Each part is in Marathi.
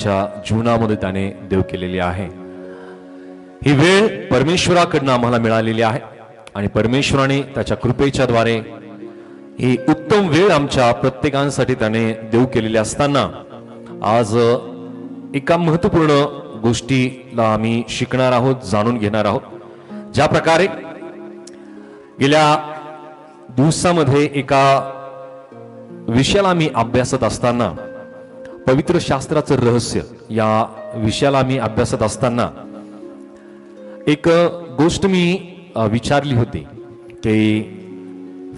आमच्या जीवनामध्ये त्याने देव केलेली आहे। ही वेळ परमेश्वराकडून आम्हाला मिळालेली आहे आणि परमेश्वराने त्याच्या कृपेच्या द्वारे ही उत्तम वेळ आमच्या प्रत्येकांसाठी त्याने देव केलेली असताना आज एका महत्त्वपूर्ण गोष्टीला आम्ही शिकणार आहोत, जाणून घेणार आहोत। ज्या प्रकारे गेल्या दिवसामध्ये एका विषयाला मी अभ्यासत असताना, पवित्र शास्त्राचं रहस्य या विषयाला मी अभ्यासत असताना एक गोष्ट मी विचारली होती की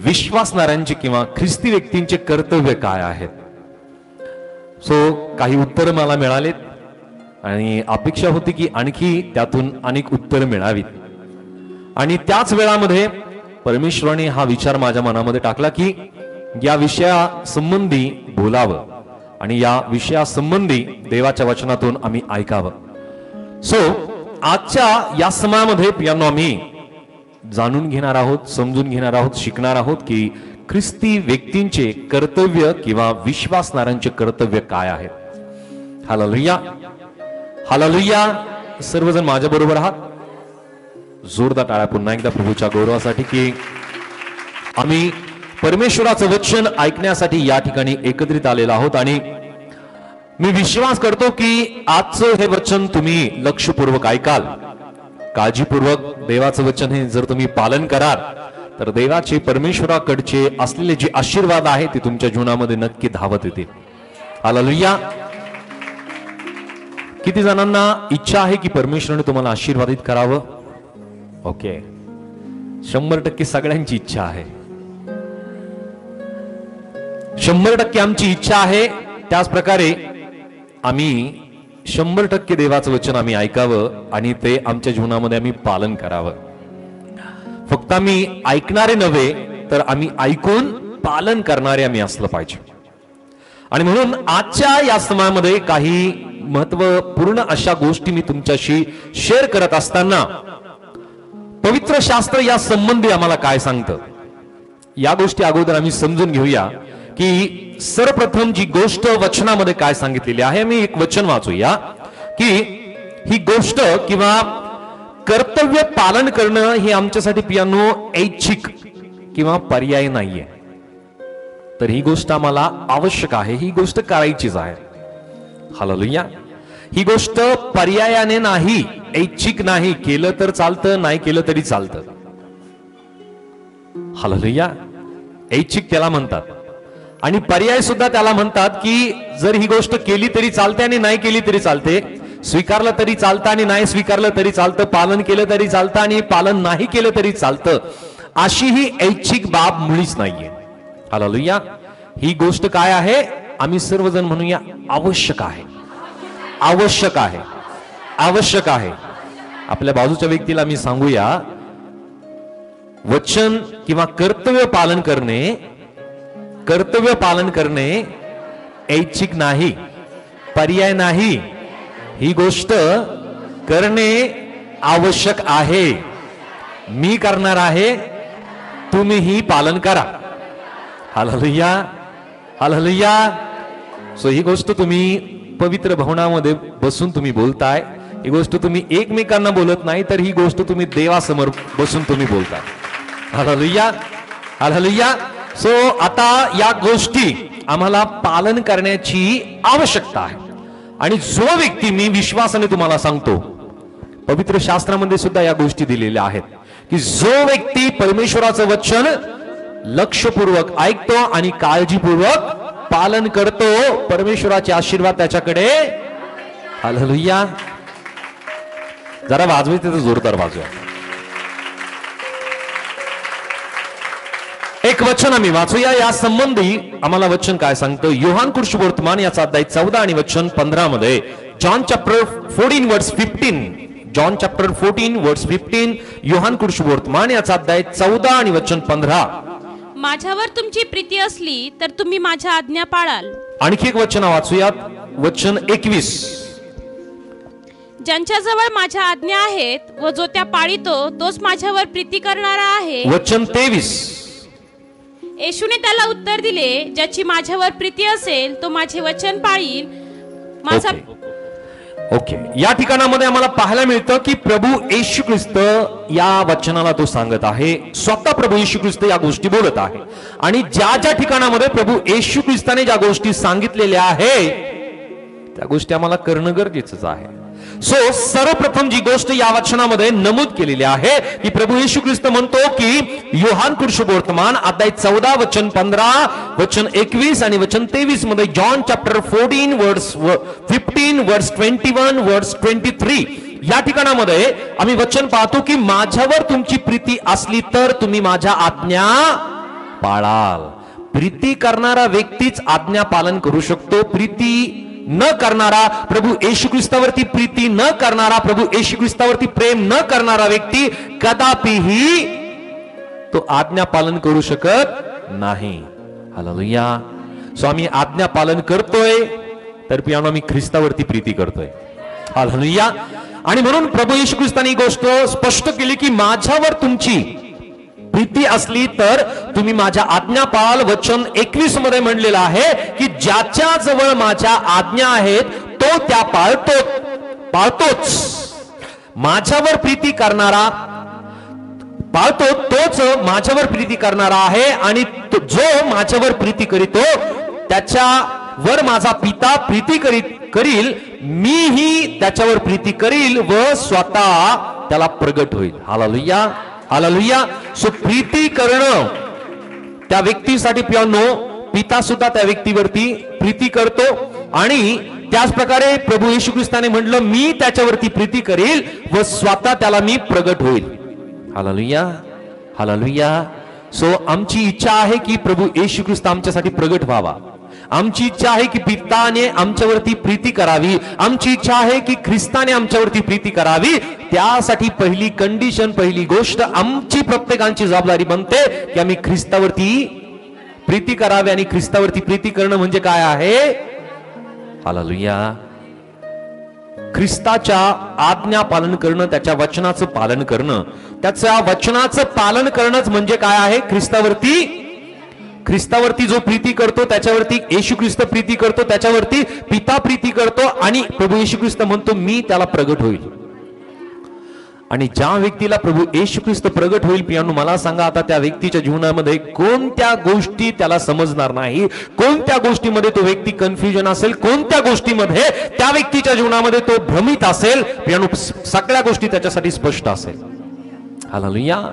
विश्वासणाऱ्यांचे किंवा ख्रिस्ती व्यक्तींचे कर्तव्य काय आहेत। काही उत्तर मला मिळालेत आणि अपेक्षा होती की आणखी त्यातून अनेक उत्तर मिळावीत। आणि त्याच वेळामध्ये परमेश्वराने हा विचार माझ्या मनामध्ये टाकला की या विषयासंबंधी बोलावं आणि या विषयासंबंधी देवाच्या वचनातून आम्ही ऐकावं। आजच्या या समयामध्ये प्रियांनो आम्ही जाणून घेणार आहोत, समजून घेणार आहोत, शिकणार आहोत की ख्रिस्ती व्यक्तींचे कर्तव्य किंवा विश्वासणाऱ्यांचे कर्तव्य काय आहेत। Hallelujah, hallelujah. सर्वजण माझ्या बरोबर आहात? जोरदार टाळ्या पुन्हा एकदा प्रभूच्या गौरवासाठी की आम्ही परमेश्वराचं वचन ऐकण्यासाठी या ठिकाणी एकत्रित आलेलो आहोत। आणि मी विश्वास करतो की आजचं हे वचन तुम्ही लक्षपूर्वक ऐकाल, काळजीपूर्वक देवाचं वचन हे जर तुम्ही पालन कराल तर देवाचे परमेश्वराकडचे असलेले जे आशीर्वाद आहे ते तुमच्या जीवनामध्ये नक्की धावत येतील। हालेलुया। किती जणांना इच्छा आहे की परमेश्वराने तुम्हाला आशीर्वादित करावं? ओके, 100% सगळ्यांची इच्छा आहे, 100% आमची इच्छा आहे। त्याच प्रकारे आम्ही 100% देवाचं वचन आम्ही ऐकावं आणि ते आमच्या जीवनामध्ये आम्ही पालन करावं। फक्त आम्ही ऐकणारे नव्हे तर आम्ही ऐकून पालन करणारे आम्ही असलं पाहिजे। आणि म्हणून आजच्या या समयामध्ये काही महत्वपूर्ण अशा गोष्टी मी तुमच्याशी शेअर करत असताना पवित्र शास्त्र या संबंधी आम्हाला काय सांगतं या गोष्टी अगोदर आम्ही समजून घेऊया की सर्वप्रथम जी गोष्ट वचनामध्ये काय सांगितलेली आहे। मी एक वचन वाचूया की ही गोष्ट किंवा कर्तव्य पालन करणं हे आमच्यासाठी प्रियांनो ऐच्छिक किंवा पर्याय नाहीये, तर ही गोष्ट आम्हाला आवश्यक आहे, ही गोष्ट करायचीच आहे। हालेलुया। ही गोष्ट पर्यायाने नाही, ऐच्छिक नाही, केलं तर चालतं, नाही केलं तरी चालतं। हालेलुया। ऐच्छिक त्याला म्हणतात आणि पर्याय सुद्धा त्याला म्हणतात की जर ही गोष्ट केली तरी चालते आणि नाही केली तरी चालते, स्वीकारलं तरी चालतं आणि नाही स्वीकारलं तरी चालतं, पालन केलं तरी चालतं आणि पालन नाही केलं तरी चालतं, अशी ही ऐच्छिक बाब मुळीच नाहीये। हालेलुया। ही गोष्ट काय आहे? आम्ही सर्वजण म्हणूया आवश्यक आहे, आवश्यक आहे, आवश्यक आहे। आपल्या बाजूच्या व्यक्तीला मी सांगूया, वचन किंवा कर्तव्य पालन करणे, कर्तव्य पालन करणे ऐच्छिक नाही, पर्याय नाही, ही गोष्ट करणे आवश्यक आहे। मी करणार आहे, तुम्हीही पालन करा। Hallelujah, hallelujah. ही गोष्ट तुम्ही पवित्र भवनामध्ये बसून तुम्ही बोलताय, ही गोष्ट तुम्ही एकमेकांना बोलत नाही, तर ही गोष्ट तुम्ही देवासमोर बसून तुम्ही बोलताय। Hallelujah, hallelujah. आता या गोष्टी आम्हाला पालन करण्याची आवश्यकता आहे। आणि जो व्यक्ती, मी विश्वासाने तुम्हाला सांगतो, पवित्र शास्त्रामध्ये सुद्धा या गोष्टी दिलेल्या आहेत की जो व्यक्ती परमेश्वराचं वचन लक्षपूर्वक ऐकतो आणि काळजीपूर्वक पालन करतो, परमेश्वराचे आशीर्वाद त्याच्याकडे। हालेलुया। जरा वाजवायचं तर जोरदार वाजवा। एक वचन आम्ही वाचूया, या संबंधी आम्हाला वचन काय सांगतं। योहान कुशवर्तमान याचा अध्याय 14 आणि वचन 15 मध्ये, जॉन चॅप्टर 14 वर्स 15, जॉन चॅप्टर 14 वर्स 15, योहान कुशवर्तमान याचा अध्याय 14 आणि वचन 15। माझ्यावर तुमची प्रीती असली तर तुम्ही माझ्या आज्ञा पाळाल। आणखी एक वचन वाचूयात, वचन 21, ज्यांच्याजवळ माझ्या आज्ञा आहेत व जो त्या पाळितो तोच माझ्यावर प्रीती करणारा आहे। वचन 23, येशूने त्याला उत्तर दिले, ज्याची माझ्यावर प्रीती असेल तो माझे वचन पाळील, माझा ओके, या ठिकाणामध्ये आम्हाला पाहायला मिळतं की प्रभू येशू ख्रिस्त या वचनाला तो सांगत आहे, स्वतः प्रभू येशू ख्रिस्त या गोष्टी बोलत आहे. आणि ज्या ज्या ठिकाणामध्ये प्रभू येशू ख्रिस्ताने ज्या गोष्टी सांगितलेल्या आहेत त्या गोष्टी आम्हाला करणं गरजेचंच आहे. सो सर्वप्रथम जी गोष्ट या वचनामध्ये नमूद केलेली आहे की प्रभू येशू ख्रिस्त म्हणतो की योहान पुरुषवर्तमान अध्याय 14 वचन 15 वचन 21 आणि वचन 23 मध्ये, जॉन चॅप्टर 14 वर्स 15 वर्स 21 वर्स 23 या ठिकाणामध्ये आम्ही वचन पाहतो की माझ्यावर तुमची प्रीती असली तर तुम्ही माझ्या आज्ञा पाळाल. प्रीती करणारा व्यक्तीच आज्ञा पालन करू शकतो. प्रीती न करणारा, प्रभू येशू ख्रिस्तावरती प्रीती न करणारा, प्रभू येशू ख्रिस्तावरती प्रेम न करणारा व्यक्ती कदापिही तो आज्ञा पालन करू शकत नाही. हालेलुया. सो आम्ही आज्ञा पालन करतोय तर पियानो आम्ही ख्रिस्तावरती प्रीती करतोय. हालेलुया. आणि म्हणून प्रभू येशू ख्रिस्ताने ही गोष्ट स्पष्ट केली की माझ्यावर तुमची प्रीती असली तर तुम्ही माझ्या आज्ञा पाळाल. वचन 21 मध्ये म्हणलेलं आहे की ज्याच्या जवळ माझ्या आज्ञा आहेत तो त्या पाळतोच. माझ्यावर प्रीती करणारा पाळतो तोच माझ्यावर प्रीती करणारा आहे, आणि जो माझ्यावर प्रीती करीतो त्याच्यावर माझा पिता प्रीती करील, मीही त्याच्यावर प्रीती करील व स्वतः त्याला प्रगट होईल. हालेलुया. हालेलुया. सो प्रीती करणं त्या व्यक्तीसाठी पियानो पिता सुद्धा त्या व्यक्तीवरती प्रीती करतो. आणि त्याच प्रकारे प्रभू येशू ख्रिस्ताने म्हटलं मी त्याच्यावरती प्रीती करील व स्वतः त्याला मी प्रगट होईल. हालेलुया. हालेलुया. सो आमची इच्छा आहे की प्रभू येशू ख्रिस्त आमच्यासाठी प्रगट व्हावा. आमची इच्छा आहे की पिताने आमच्यावरती प्रीती करावी. आमची इच्छा आहे की ख्रिस्ताने आमच्यावरती प्रीती करावी. त्यासाठी पहिली कंडिशन, पहिली गोष्ट आमची प्रत्येकाची जबाबदारी बनते की आम्ही ख्रिस्तावरती प्रीती करावी. आणि ख्रिस्तावरती प्रीती करणं म्हणजे काय आहे? हालेलुया. ख्रिस्ताच्या आज्ञा पालन करणं, त्याच्या वचनाचं पालन करणं. त्याच्या वचनाचं पालन करणंच म्हणजे काय आहे? ख्रिस्तावरती जो प्रीती करतो त्याच्यावरती येशू ख्रिस्त प्रीती करतो, त्याच्यावरती पिता प्रीती करतो, आणि प्रभू येशू ख्रिस्त म्हणतो मी त्याला प्रगट होईल. आणि ज्या व्यक्तीला प्रभू येशू ख्रिस्त प्रगट होईल पियानो, मला सांगा आता त्या व्यक्तीच्या जीवनामध्ये कोणत्या गोष्टी त्याला समजणार नाही, कोणत्या गोष्टीमध्ये तो व्यक्ती कन्फ्युजन असेल, कोणत्या गोष्टीमध्ये त्या व्यक्तीच्या जीवनामध्ये तो भ्रमित असेल पियानो, सगळ्या गोष्टी त्याच्यासाठी स्पष्ट असेल. हालेलुया.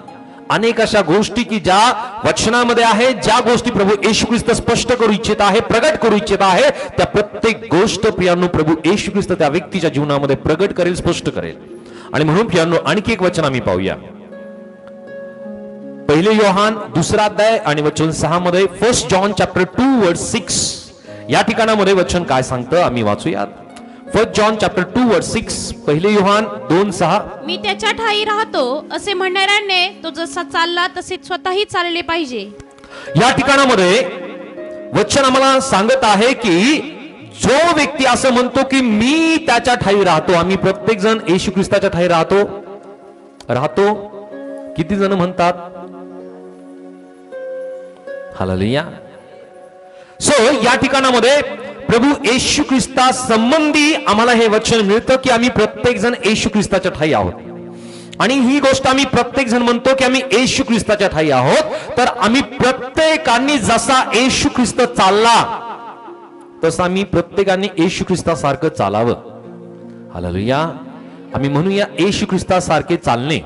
अनेक अशा गोष्टी की ज्या वचनामध्ये आहेत, ज्या गोष्टी प्रभू येशू ख्रिस्त स्पष्ट करू इच्छित आहे, प्रगट करू इच्छित आहे, त्या प्रत्येक गोष्ट प्रियांनो प्रभू येशू ख्रिस्त त्या व्यक्तीच्या जीवनामध्ये प्रगट करेल, स्पष्ट करेल. आणि म्हणून प्रियांनो आणखी एक वचन आम्ही पाहूया. पहिले योहान 2 अध्याय आणि वचन 6 मध्ये, 1 जॉन चॅप्टर 2 वर्स 6 या ठिकाणामध्ये वचन काय सांगतं आम्ही वाचूयात. 1 जॉन चॅप्टर 2 वर्स 6, पहिले योहान 2:6. मी त्याच्या ठाई राहतो असे म्हणणाऱ्याने तो जसा चालला तसे स्वतःही चालले पाहिजे. या ठिकाणामध्ये वचन आम्हाला सांगत आहे की जो व्यक्ती असं म्हणतो की मी त्याच्या ठाई राहतो, आम्ही प्रत्येक जण येशू ख्रिस्ताच्या ठाई राहतो. किती जण म्हणतात? हालेलुया. सो या ठिकाणामध्ये प्रभू येशू ख्रिस्ता संबंधी आम्हाला हे वचन मिळतं की आम्ही प्रत्येक जण येशू ख्रिस्ताच्या ठाई आहोत. आणि ही गोष्ट आम्ही प्रत्येक जण म्हणतो की आम्ही येशू ख्रिस्ताच्या ठाई आहोत. तर आम्ही प्रत्येकाने जसा येशू ख्रिस्त चालला तसं आम्ही प्रत्येकाने येशू ख्रिस्तासारखं चालावं. हालेलुया. आम्ही म्हणूया येशू ख्रिस्तासारखे चालणे,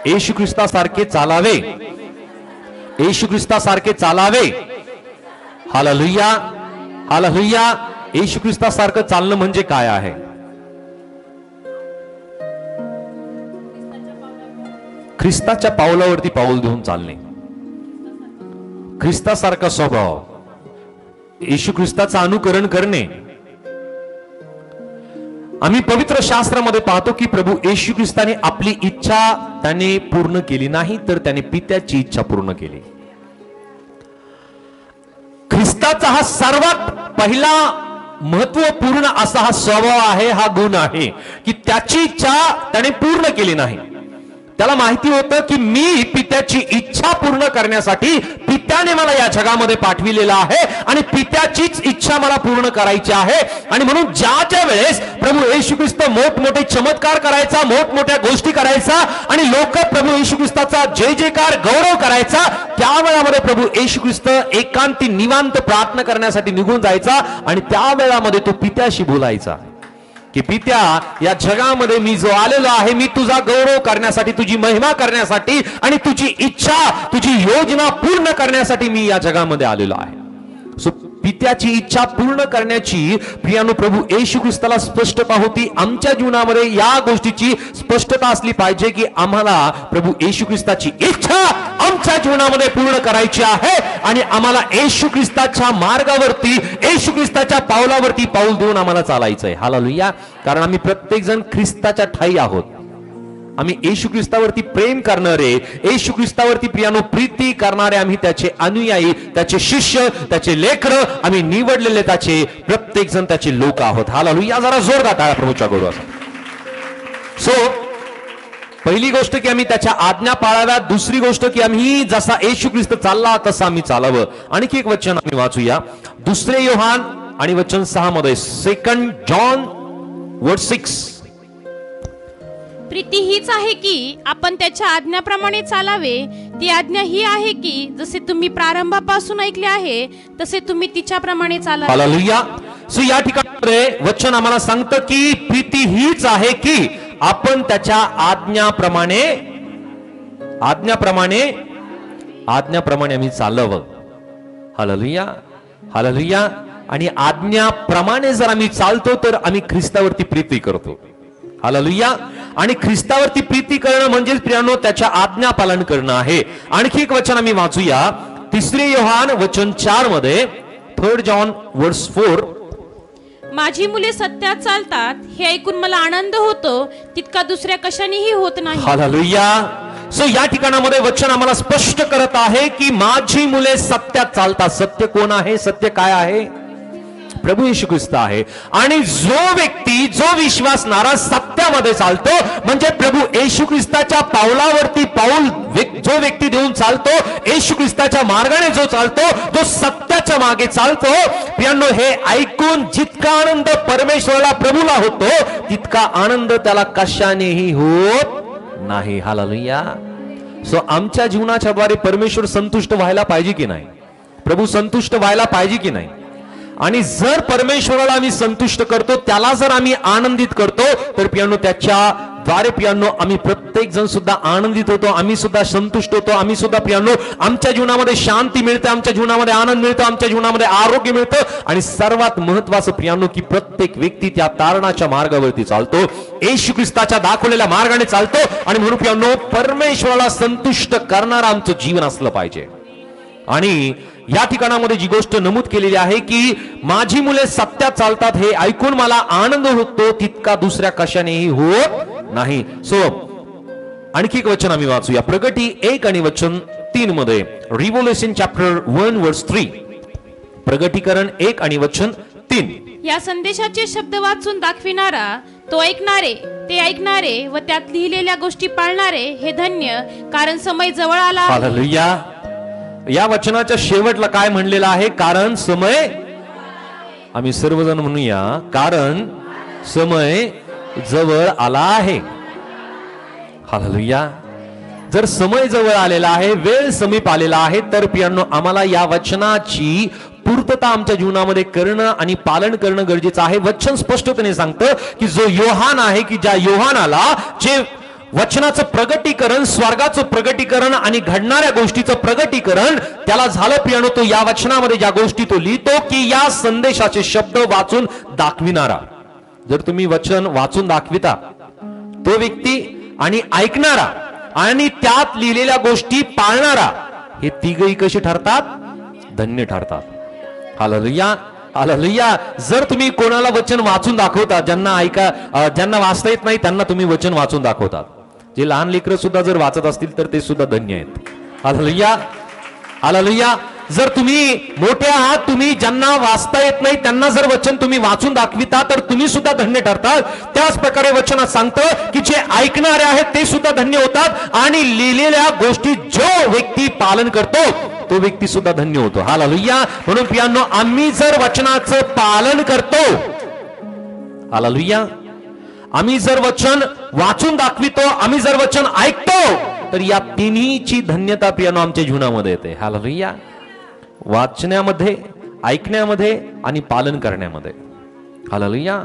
येशू ख्रिस्तासारखे चालावे, येशू ख्रिस्तासारखे चालावे. हालेलुया. हालेलुया. येशू ख्रिस्तासारखं चालणं म्हणजे काय आहे? ख्रिस्ताच्या पावलावरती पाऊल देऊन चालणे, ख्रिस्तासारखा स्वभाव, येशू ख्रिस्ताचं अनुकरण करणे. आम्ही पवित्र शास्त्रामध्ये पाहतो की प्रभू येशू ख्रिस्ताने आपली इच्छा त्याने पूर्ण केली नाही, तर त्याने पित्याची इच्छा पूर्ण केली. ख्रिस्ताचा हा सर्वात पहिला महत्वपूर्ण असा हा स्वभाव आहे, हा गुण आहे की त्याची इच्छा त्याने पूर्ण केली नाही. त्याला माहिती होतं की मी पित्याची इच्छा पूर्ण करण्यासाठी, पित्या पित्याने मला या जगामध्ये पाठविलेलं आहे आणि पित्याचीच इच्छा मला पूर्ण करायची आहे. आणि म्हणून ज्या वेळेस प्रभू येशू ख्रिस्त मोठमोठे चमत्कार करायचा, मोठमोठ्या गोष्टी करायचा आणि लोक प्रभू येशू ख्रिस्ताचा जय जयकार गौरव करायचा, त्यावेळामध्ये प्रभू येशू ख्रिस्त एकांती निवांत प्रार्थना करण्यासाठी निघून जायचा आणि त्या वेळामध्ये तो पित्याशी बोलायचा की पित्या, या जगामध्ये मी जो आलेलो आहे, मी तुझा गौरव करण्यासाठी, तुझी महिमा करण्यासाठी आणि तुझी इच्छा, तुझी योजना पूर्ण करण्यासाठी मी या जगामध्ये आलेलो आहे. सो पित्याची इच्छा पूर्ण करण्याची प्रियानो प्रभू येशू ख्रिस्ताला स्पष्टता होती. आमच्या जीवनामध्ये या गोष्टीची स्पष्टता असली पाहिजे की आम्हाला प्रभू येशू ख्रिस्ताची इच्छा आमच्या जीवनामध्ये पूर्ण करायची आहे आणि आम्हाला येशू ख्रिस्ताच्या मार्गावरती, येशू ख्रिस्ताच्या पावलावरती पाऊल देऊन आम्हाला चालायचंय. हालेलुया. कारण आम्ही प्रत्येक जण ख्रिस्ताच्या ठाई आहोत. आम्ही येशू ख्रिस्तावरती प्रेम करणारे, येशू ख्रिस्तावरती प्रियानो प्रीती करणारे, आम्ही त्याचे अनुयायी, त्याचे शिष्य, त्याचे लेकरं, आम्ही निवडलेले त्याचे प्रत्येक जण त्याचे लोक आहोत. हालेलुया. जरा जोरदार टाळ्या प्रभूच्या करू असं. सो पहिली गोष्ट की आम्ही त्याच्या आज्ञा पाळाव्या. दुसरी गोष्ट की आम्ही जसा येशू ख्रिस्त चालला तसा आम्ही चालावं. आणखी एक वचन आम्ही वाचूया. 2 योहान आणि वचन 6 मध्ये, 2 जॉन वर्स 6. प्रीती हीच आहे की आपण त्याच्या आज्ञाप्रमाणे चालावे. ती आज्ञा ही आहे की जसे तुम्ही प्रारंभापासून ऐकले आहे तसे तुम्ही तिच्याप्रमाणे चालावे. हालेलुया. सो या ठिकाणी वचन आम्हाला सांगतं की प्रीती हीच आहे की आपण त्याच्या आज्ञाप्रमाणे आम्ही चालावं. हालेलुया. हालेलुया. आणि आज्ञाप्रमाणे जर आम्ही चालतो तर आम्ही ख्रिस्तावरती प्रीती करतो. हालेलुया. आणि ख्रिस्तावरती प्रीती करणं म्हणजे प्रियानो त्याच्या आज्ञा पालन करणं आहे. आणखी एक वचन आम्ही वाचूया. 3 योहान वचन 4 मध्ये, 3 जॉन वर्स 4. माझी मुले सत्यात चालतात हे ऐकून मला आनंद होतो, तितका दुसऱ्या कशानेही होत नाही. हालेलुया. सो या ठिकाणामध्ये वचन आम्हाला स्पष्ट करत आहे की माझी मुले सत्यात चालतात. सत्य कोण आहे? सत्य काय आहे? प्रभू येशू ख्रिस्त आहे. आणि जो व्यक्ती, जो विश्वासणारा सत्यामध्ये चालतो म्हणजे प्रभू येशू ख्रिस्ताच्या पावलावरती पाऊल जो व्यक्ती देऊन चालतो, येशू ख्रिस्ताच्या मार्गाने जो चालतो, जो सत्याच्या मागे चालतो, प्रियांनो, हे ऐकून जितका आनंद परमेश्वराला, प्रभूला होतो तितका आनंद त्याला कशानेही होत नाही. हालेलुया. सो आमच्या जीवनाच्या द्वारे परमेश्वर संतुष्ट व्हायला पाहिजे की नाही? प्रभू संतुष्ट व्हायला पाहिजे की नाही? आणि जर परमेश्वराला आम्ही संतुष्ट करतो, त्याला जर आम्ही आनंदित करतो, तर प्रियांनो त्याच्या द्वारे प्रियांनो आम्ही प्रत्येक जण सुद्धा आनंदित होतो, आम्ही सुद्धा संतुष्ट होतो, आम्ही सुद्धा प्रियांनो आमच्या जीवनामध्ये शांती मिळते, आमच्या जीवनामध्ये आनंद मिळतो, आमच्या जीवनामध्ये आरोग्य मिळतं. आणि सर्वात महत्वाचं प्रियांनो की प्रत्येक व्यक्ती त्या तारणाच्या मार्गावरती चालतो, येशू ख्रिस्ताच्या दाखवलेल्या मार्गाने चालतो. आणि म्हणून प्रियांनो परमेश्वराला संतुष्ट करणारं आमचं जीवन असलं पाहिजे. आणि या ठिकाणामध्ये जी गोष्ट नमूद केलेली आहे की माझी मुले सत्यात चालतात हे ऐकून मला आनंद होतो, तितका दुसऱ्या कशानेही होत नाही. सो आणखी एक वचन आम्ही वाचूया. प्रगटी 1 आणि वचन 3 मध्ये, रिव्होल्यूशन चॅप्टर 1 वर्स 3. प्रगटीकरण 1 आणि वचन 3. या संदेशाचे शब्द वाचून दाखविणारा, तो ऐकणारे, ते ऐकणारे व त्यात लिहिलेल्या गोष्टी पाळणारे हे धन्य, कारण समय जवळ आला. हालेलुया. या वचनाच्या शेवटला काय म्हणलेलं आहे? कारण समय, आम्ही सर्वजण म्हणूया, कारण समय जवळ आला आहे. हालेलुया. जर समय जवळ आलेला आहे, वेळ समीप आलेला आहे, तर प्रियांनो आम्हाला या वचनाची पूर्तता आमच्या जीवनामध्ये करणं आणि पालन करणं गरजेचं आहे. वचन स्पष्टपणे सांगतं की जो योहान आहे, की ज्या योहानाला जे वचनाचं प्रगटीकरण, स्वर्गाचं प्रगटीकरण आणि घडणाऱ्या गोष्टीचं प्रगटीकरण त्याला झालं प्रियांनो, तो या वचनामध्ये ज्या गोष्टी तो लिहितो की या संदेशाचे शब्द वाचून दाखविणारा. जर तुम्ही वचन वाचून दाखविता, तो व्यक्ती आणि ऐकणारा आणि त्यात लिहिलेल्या गोष्टी पाळणारा, हे तिघही कसे ठरतात? धन्य ठरतात. हालेलुया. हालेलुया. जर तुम्ही कोणाला वचन वाचून दाखवता, ज्यांना वाचता येत नाही त्यांना तुम्ही वचन वाचून दाखवतात, जे लहान लेकरं सुद्धा जर वाचत असतील तर ते सुद्धा धन्य आहेत. हालेलुया. हालेलुया. जर तुम्ही मोठे आहात, तुम्ही ज्यांना वाचता येत नाही त्यांना जर वचन तुम्ही वाचून दाखविता तर तुम्ही सुद्धा धन्य ठरतात. त्याच प्रकारे वचनात सांगतं की जे ऐकणारे आहेत ते सुद्धा धन्य होतात आणि लिहिलेल्या गोष्टी जो व्यक्ती पालन करतो तो व्यक्ती सुद्धा धन्य होतो. हालेलुया. म्हणून प्रियांनो, आम्ही जर वचनाचं पालन करतो, हालेलुया, आम्ही जर वचन वाचून दाखवितो, आम्ही जर वचन ऐकतो, तर या तिन्हीची धन्यता प्रियांनो आमच्या जीवनामध्ये येते. हालेलुया. वाचण्यामध्ये, ऐकण्यामध्ये आणि पालन करण्यामध्ये. हालेलुया.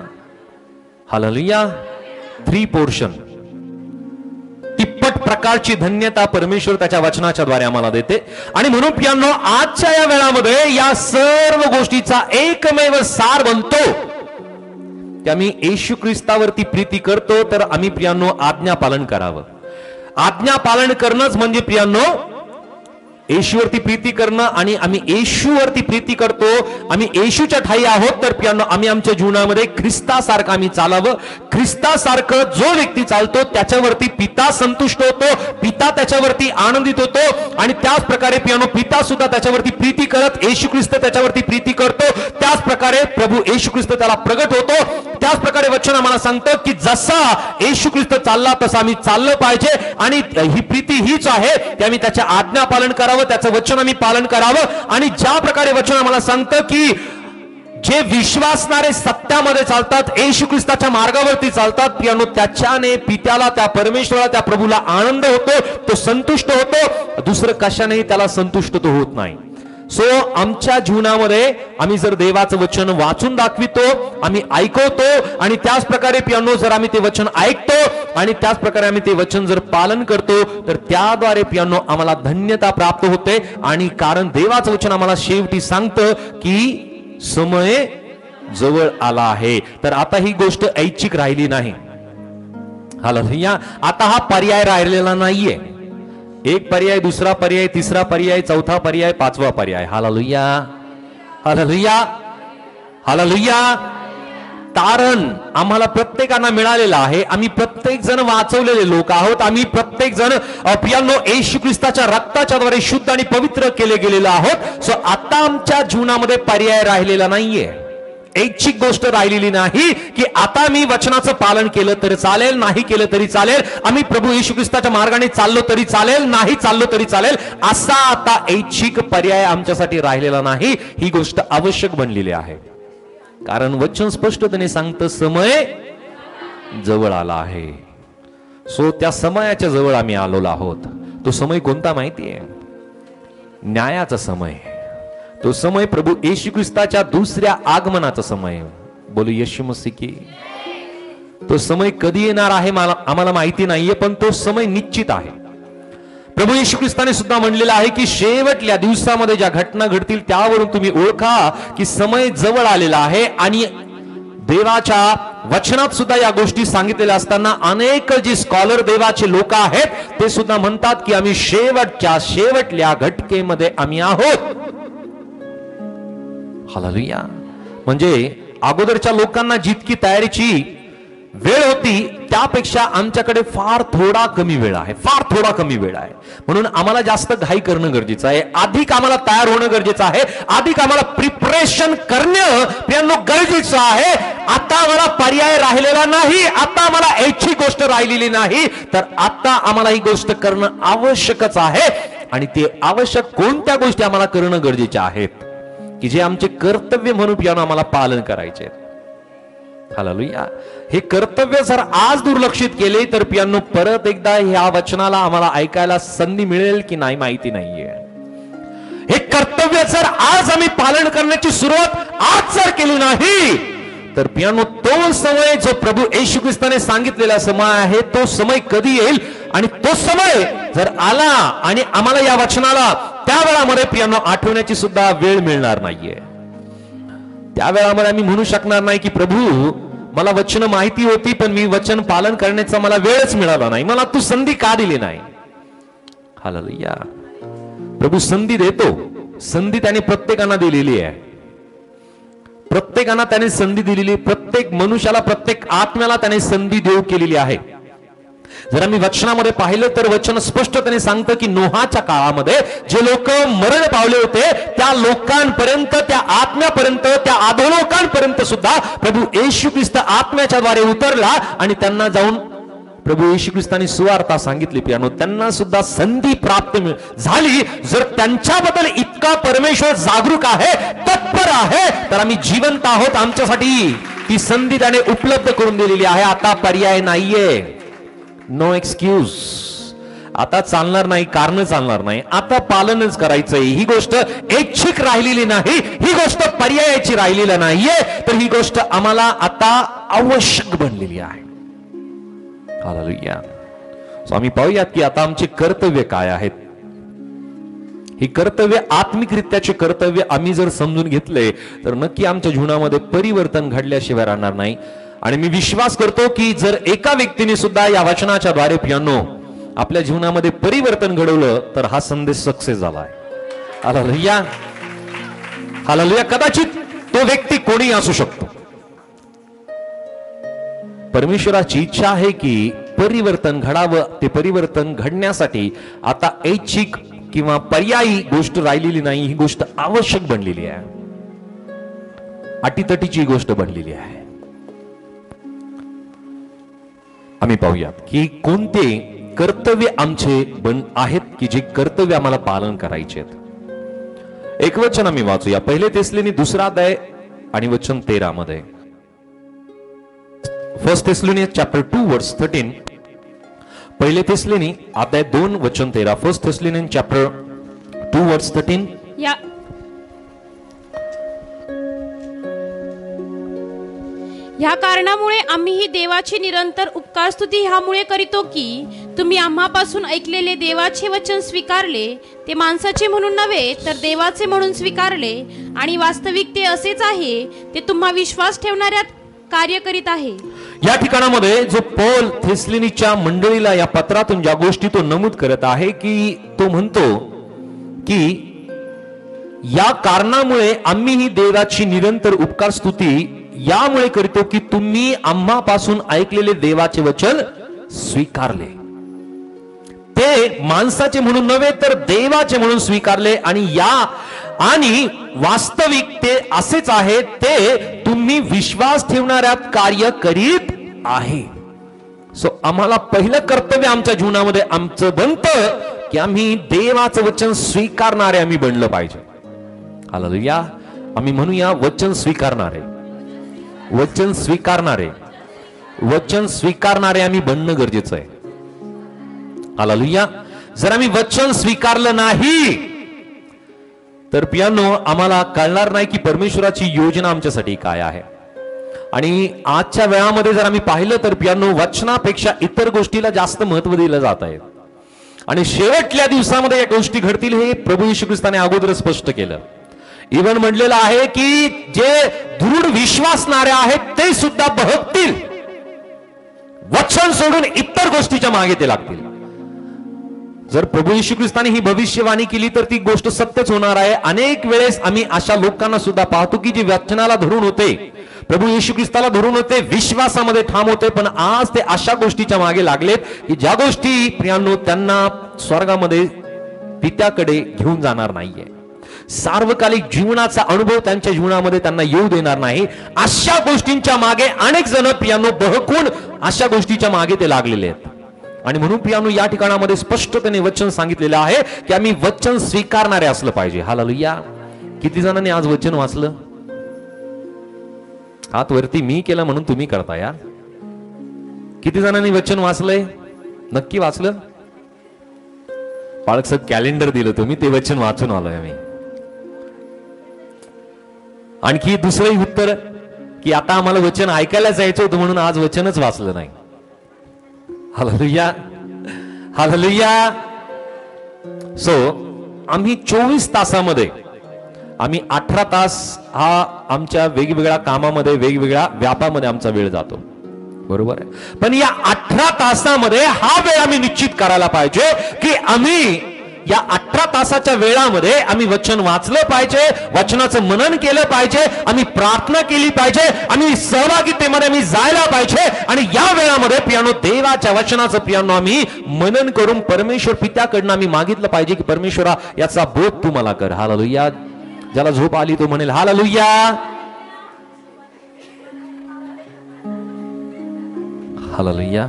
हालेलुया. 3 पोर्शन, तिप्पट प्रकारची धन्यता परमेश्वर त्याच्या वचनाच्या द्वारे आम्हाला देते. आणि म्हणून प्रियांनो, आजच्या या वेळामध्ये या सर्व गोष्टीचा एकमेव सार बनतो की आम्ही येशू ख्रिस्तावरती प्रीती करतो, तर आम्ही प्रियांनो आज्ञा पालन करावं. आज्ञा पालन करणंच म्हणजे प्रियांनो येशूवरती प्रीती करणं. आणि आम्ही येशूवरती प्रीती करतो, आम्ही येशूच्या ठाई आहोत, तर प्रियांनो आम्ही आमच्या जीवनामध्ये ख्रिस्तासारखं आम्ही चालावं. ख्रिस्तासारखं जो व्यक्ती चालतो त्याच्यावरती पिता संतुष्ट होतो, पिता त्याच्यावरती आनंदित होतो. आणि त्याच प्रकारे प्रियांनो पिता सुद्धा त्याच्यावरती प्रीती करत, येशू ख्रिस्त त्याच्यावरती प्रीती करतो. त्याच प्रकारे प्रभू येशू ख्रिस्त त्याला प्रगट होतो. त्याच प्रकारे वचन आम्हाला सांगतं की जसा येशू ख्रिस्त चालला तसं आम्ही चाललं पाहिजे. आणि ही प्रीती हीच आहे की आम्ही त्याच्या आज्ञा पालन करावं, त्याचं वचन आम्ही पालन करावं. आणि ज्या प्रकारे वचन आम्हाला सांगतं की जे विश्वासणारे सत्यामध्ये चालतात, येशू ख्रिस्ताच्या मार्गावरती चालतात, प्रियांनो त्याच्याने पित्याला, त्या परमेश्वराला, त्या प्रभूला आनंद होतो, तो संतुष्ट होतो. दुसरं कशानेही त्याला संतुष्ट तो होत नाही. सो आमच्या जीवनामध्ये आम्ही जर देवाचं वचन वाचून दाखवितो, आम्ही ऐकवतो, आणि त्याच प्रकारे प्रियांनो जर आम्ही ते वचन ऐकतो आणि त्याच प्रकारे आम्ही ते वचन जर पालन करतो, तर त्याद्वारे प्रियांनो आम्हाला धन्यता प्राप्त होते. आणि कारण देवाचं वचन आम्हाला शेवटी सांगतं की समय जवळ आला आहे. तर आता ही गोष्ट ऐच्छिक राहिली नाही. हालेलुया. आता हा पर्याय राहिलेला नाहीये. एक पर्याय, दुसरा पर्याय, तिसरा पर्याय, चौथा पर्याय, पाचवा पर्याय. हालेलुया. हालेलुया. हालेलुया. तारण आम्हाला प्रत्येकांना मिळालेलं आहे. आम्ही प्रत्येक जण वाचवलेले लोक आहोत. आम्ही प्रत्येक जण प्रियांनो येशू ख्रिस्ताच्या रक्ताच्या द्वारे शुद्ध आणि पवित्र केले गेलेलो आहोत. सो आता आमच्या जीवनामध्ये पर्याय राहिलेला नाहीये. ऐच्छिक गोष्ट राहिलेली नाही की आता मी वचनाचं पालन केलं तरी चालेल, नाही केलं तरी चालेल, आम्ही प्रभू येशू ख्रिस्ताच्या मार्गाने चाललो तरी चालेल, नाही चाललो तरी चालेल, असा आता ऐच्छिक पर्याय आमच्यासाठी राहिलेला नाही. ही गोष्ट आवश्यक बनलेली आहे. कारण वचन स्पष्टपणे सांगतं समय जवळ आला आहे. सो त्या समयाच्या जवळ आम्ही आलेलो आहोत. तो समय कोणता माहितीये? न्यायाचा समय. तो समय प्रभू येशू ख्रिस्ताच्या दुसऱ्या आगमनाचा समय. बोलू येशू मसीह की. तो समय कधी येणार आहे आम्हाला माहिती नाहीये, पण तो समय निश्चित आहे. प्रभू येशू ख्रिस्ताने सुद्धा म्हणलेलं आहे की शेवटल्या दिवसामध्ये ज्या घटना घडतील त्यावरून तुम्ही ओळखा की समय जवळ आलेला आहे. आणि देवाच्या वचनात सुद्धा या गोष्टी सांगितलेल्या असताना अनेक जे स्कॉलर देवाचे लोक आहेत ते सुद्धा म्हणतात की आम्ही शेवटल्या घटकेमध्ये आम्ही आहोत. हालेलुया. म्हणजे अगोदरच्या लोकांना जितकी तयारीची वेळ होती त्यापेक्षा आमच्याकडे फार थोडा कमी वेळ आहे. फार थोडा कमी वेळ आहे. म्हणून आम्हाला जास्त घाई करणं गरजेचं आहे. अधिक आम्हाला तयार होणं गरजेचं आहे. अधिक आम्हाला प्रिपरेशन करणं प्रियांनो गरजेचं आहे. आता आम्हाला पर्याय राहिलेला नाही. आता आम्हाला ऐच्छिक गोष्ट राहिलेली नाही. तर आता आम्हाला ही गोष्ट करणं आवश्यकच आहे. आणि ते आवश्यक कोणत्या गोष्टी आम्हाला करणं गरजेच्या आहेत की जे आमचे कर्तव्य म्हणून प्रियांनो आम्हाला पालन करायचे. हालेलुया. हे कर्तव्य जर आज दुर्लक्षित केले तर प्रियांनो परत एकदा ह्या वचनाला आम्हाला ऐकायला संधी मिळेल की नाही माहिती नाहीये. हे कर्तव्य जर आज आम्ही पालन करण्याची सुरुवात आज जर केली नाही तर प्रियांनो तो समय जो प्रभू येशू ख्रिस्ताने सांगितलेला समय आहे तो समय कधी येईल. आणि तो समय जर आला आणि आम्हाला या वचनाला त्या वेळामध्ये प्रियांनो आठवण्याची सुद्धा वेळ मिळणार नाहीये. त्या वेळामध्ये आम्ही म्हणू शकणार नाही की प्रभू मला वचन माहिती होती पण मी वचन पालन करण्याचा मला वेळच मिळाला नाही, मला तू संधी का दिली नाही. हालेलुया. प्रभू संधी देतो. संधी त्याने प्रत्येकांना दिलेली आहे. प्रत्येकांना त्याने संधी दिलेली. प्रत्येक मनुष्याला, प्रत्येक आत्म्याला त्याने संधी देऊ केलेली आहे. जर आम्ही वचनामध्ये पाहिलं तर वचन स्पष्टपणे सांगतं की नोहाच्या काळामध्ये जे लोक मरण पावले होते त्या लोकांपर्यंत, त्या आत्म्यापर्यंत, त्या अधोलोकांपर्यंत सुद्धा प्रभू येशू ख्रिस्त आत्म्याच्या द्वारे उतरला आणि त्यांना जाऊन प्रभू येशू ख्रिस्तानी सुवार्ता सांगितली पियानो, त्यांना सुद्धा संधी प्राप्त झाली. जर त्यांच्याबद्दल इतका परमेश्वर जागरूक आहे, तत्पर आहे, तर आम्ही जिवंत आहोत. आमच्यासाठी ती संधी त्याने उपलब्ध करून दिलेली आहे. आता पर्याय नाहीये. No excuse. आता चालणार नाही, कारण चालणार नाही, आता पालनच करायचंय. ही गोष्ट ऐच्छिक राहिलेली नाही, ही गोष्ट पर्यायाची राहिलेली नाहीये, तर ही गोष्ट आम्हाला आता आवश्यक बनलेली आहे. हालेलुया. सो आम्ही पाहूयात की आता आमचे कर्तव्य काय आहेत. ही कर्तव्य, आत्मिकरित्याचे कर्तव्य आम्ही जर समजून घेतले तर नक्की आमच्या जीवनामध्ये परिवर्तन घडल्याशिवाय राहणार नाही. आणि मी विश्वास करतो की जर एका व्यक्तीने सुद्धा या वचनाच्या द्वारे पियानो आपल्या जीवनामध्ये परिवर्तन घडवलं तर हा संदेश सक्सेस झाला आहे. हालेलुया. हालेलुया. कदाचित तो व्यक्ती कोणी असू शकतो. परमेश्वराची इच्छा आहे की परिवर्तन घडावं. ते परिवर्तन घडण्यासाठी आता ऐच्छिक किंवा पर्यायी गोष्ट राहिलेली नाही, ही गोष्ट आवश्यक बनलेली आहे. अटीतटीची गोष्ट बनलेली आहे. आम्ही पाहूयात की कोणते कर्तव्य आमचे आहेत की जे कर्तव्य आम्हाला पालन करायचे आहेत. एक वचन आम्ही वाचूया. पहिले तेसलेनी 2 अध्याय आणि वचन 13 मध्ये. फर्स्ट थेसलोनियन्स चॅप्टर 2 वर्स 13. पहिले थेसलोनी अध्याय 2 वचन 13. फर्स्ट थेसलोनियन्स चॅप्टर 2 वर्स 13. ह्या कारणामुळे आम्हीही देवाची निरंतर उपकार स्तुती ह्यामुळे करीतो की तुम्ही आम्हापासून ऐकलेले देवाचे वचन स्वीकारले, ते माणसाचे म्हणून नव्हे तर देवाचे म्हणून स्वीकारले, आणि वास्तविक ते असेच आहे, ते तुम्हा विश्वास ठेवणाऱ्यात कार्य करीत आहे. या ठिकाणामध्ये जो पौल थेसलोनिच्या मंडळीला या पत्रातून ज्या गोष्टी तो नमूद करत आहे की तो म्हणतो की या कारणामुळे आम्हीही देवाची निरंतर उपकार स्तुती यामुळे करतो की तुम्ही आम्हापासून ऐकलेले देवाचे वचन स्वीकारले, ते माणसाचे म्हणून नव्हे तर देवाचे म्हणून स्वीकारले, आणि वास्तविक ते असेच आहे, ते तुम्ही विश्वास ठेवणाऱ्यात कार्य करीत आहे. सो आम्हाला पहिलं कर्तव्य आमच्या जीवनामध्ये आमचं बनतं की आम्ही देवाचं वचन स्वीकारणारे आम्ही बनलं पाहिजे. हालेलुया. आम्ही म्हणूया वचन स्वीकारणारे, वचन स्वीकारणारे, वचन स्वीकारणारे आम्ही बनणं गरजेचं आहे. हालेलुया. जर आम्ही वचन स्वीकारलं नाही तर पियानो आम्हाला कळणार नाही की परमेश्वराची योजना आमच्यासाठी काय आहे. आणि आजच्या वेळामध्ये जर आम्ही पाहिलं तर पियानो वचनापेक्षा इतर गोष्टीला जास्त महत्व दिलं जात आहे. आणि शेवटल्या दिवसामध्ये या गोष्टी घडतील हे प्रभू येशू ख्रिस्ताने अगोदर स्पष्ट केलं. इव्हन म्हणलेलं आहे की जे दृढ विश्वासणारे आहेत ते सुद्धा बहकतील, वचन सोडून इतर गोष्टीच्या मागे ते लागतील. जर प्रभू येशू ख्रिस्ताने ही भविष्यवाणी केली तर ती गोष्ट सत्यच होणार आहे. अनेक वेळेस आम्ही अशा लोकांना सुद्धा पाहतो की जे वचनाला धरून होते, प्रभू येशू ख्रिस्ताला धरून होते, विश्वासामध्ये ठाम होते, पण आज ते अशा गोष्टीच्या मागे लागलेत की ज्या गोष्टी प्रियांनो त्यांना स्वर्गामध्ये पित्याकडे घेऊन जाणार नाहीये. सार्वकालिक जीवनाचा अनुभव त्यांच्या जीवनामध्ये त्यांना येऊ देणार नाही. अशा गोष्टींच्या मागे अनेक जण प्रियानो बहकून अशा गोष्टीच्या मागे ते लागलेले आहेत. आणि म्हणून प्रियानो या ठिकाणामध्ये स्पष्टपणे वचन सांगितलेलं आहे की आम्ही वचन स्वीकारणारे असलं पाहिजे. हालेलुया. किती जणांनी आज वचन वाचलं? हात वरती. मी केलं म्हणून तुम्ही करता यार. किती जणांनी वचन वाचलंय? नक्की वाचलं? पाळक साहेब कॅलेंडर दिलं तुम्ही, ते वचन वाचून आलोय आम्ही. आणखी दुसरंही उत्तर की आता आम्हाला वचन ऐकायला जायचं होतं म्हणून आज वचनच वाचलं नाही. हालेलुया. हालेलुया. सो आम्ही 24 तासामध्ये आम्ही 18 तास हा आमच्या वेगवेगळ्या कामामध्ये, वेगवेगळ्या व्यापामध्ये आमचा वेळ जातो, बरोबर आहे. पण या 18 तासामध्ये हा वेळ आम्ही निश्चित करायला पाहिजे की आम्ही या 18 तासाच्या वेळामध्ये आम्ही वचन वाचलं पाहिजे, वचनाचं मनन केलं पाहिजे, आम्ही प्रार्थना केली पाहिजे, आम्ही सहभागितेमध्ये आम्ही जायला पाहिजे. आणि या वेळामध्ये पियानो देवाच्या वचनाचं पियानो आम्ही मनन करून परमेश्वर पित्याकडनं आम्ही मागितलं पाहिजे की परमेश्वरा याचा बोध तू मला कर. हालेलुया. ज्याला झोप आली तो म्हणेल हालेलुया. हालेलुया.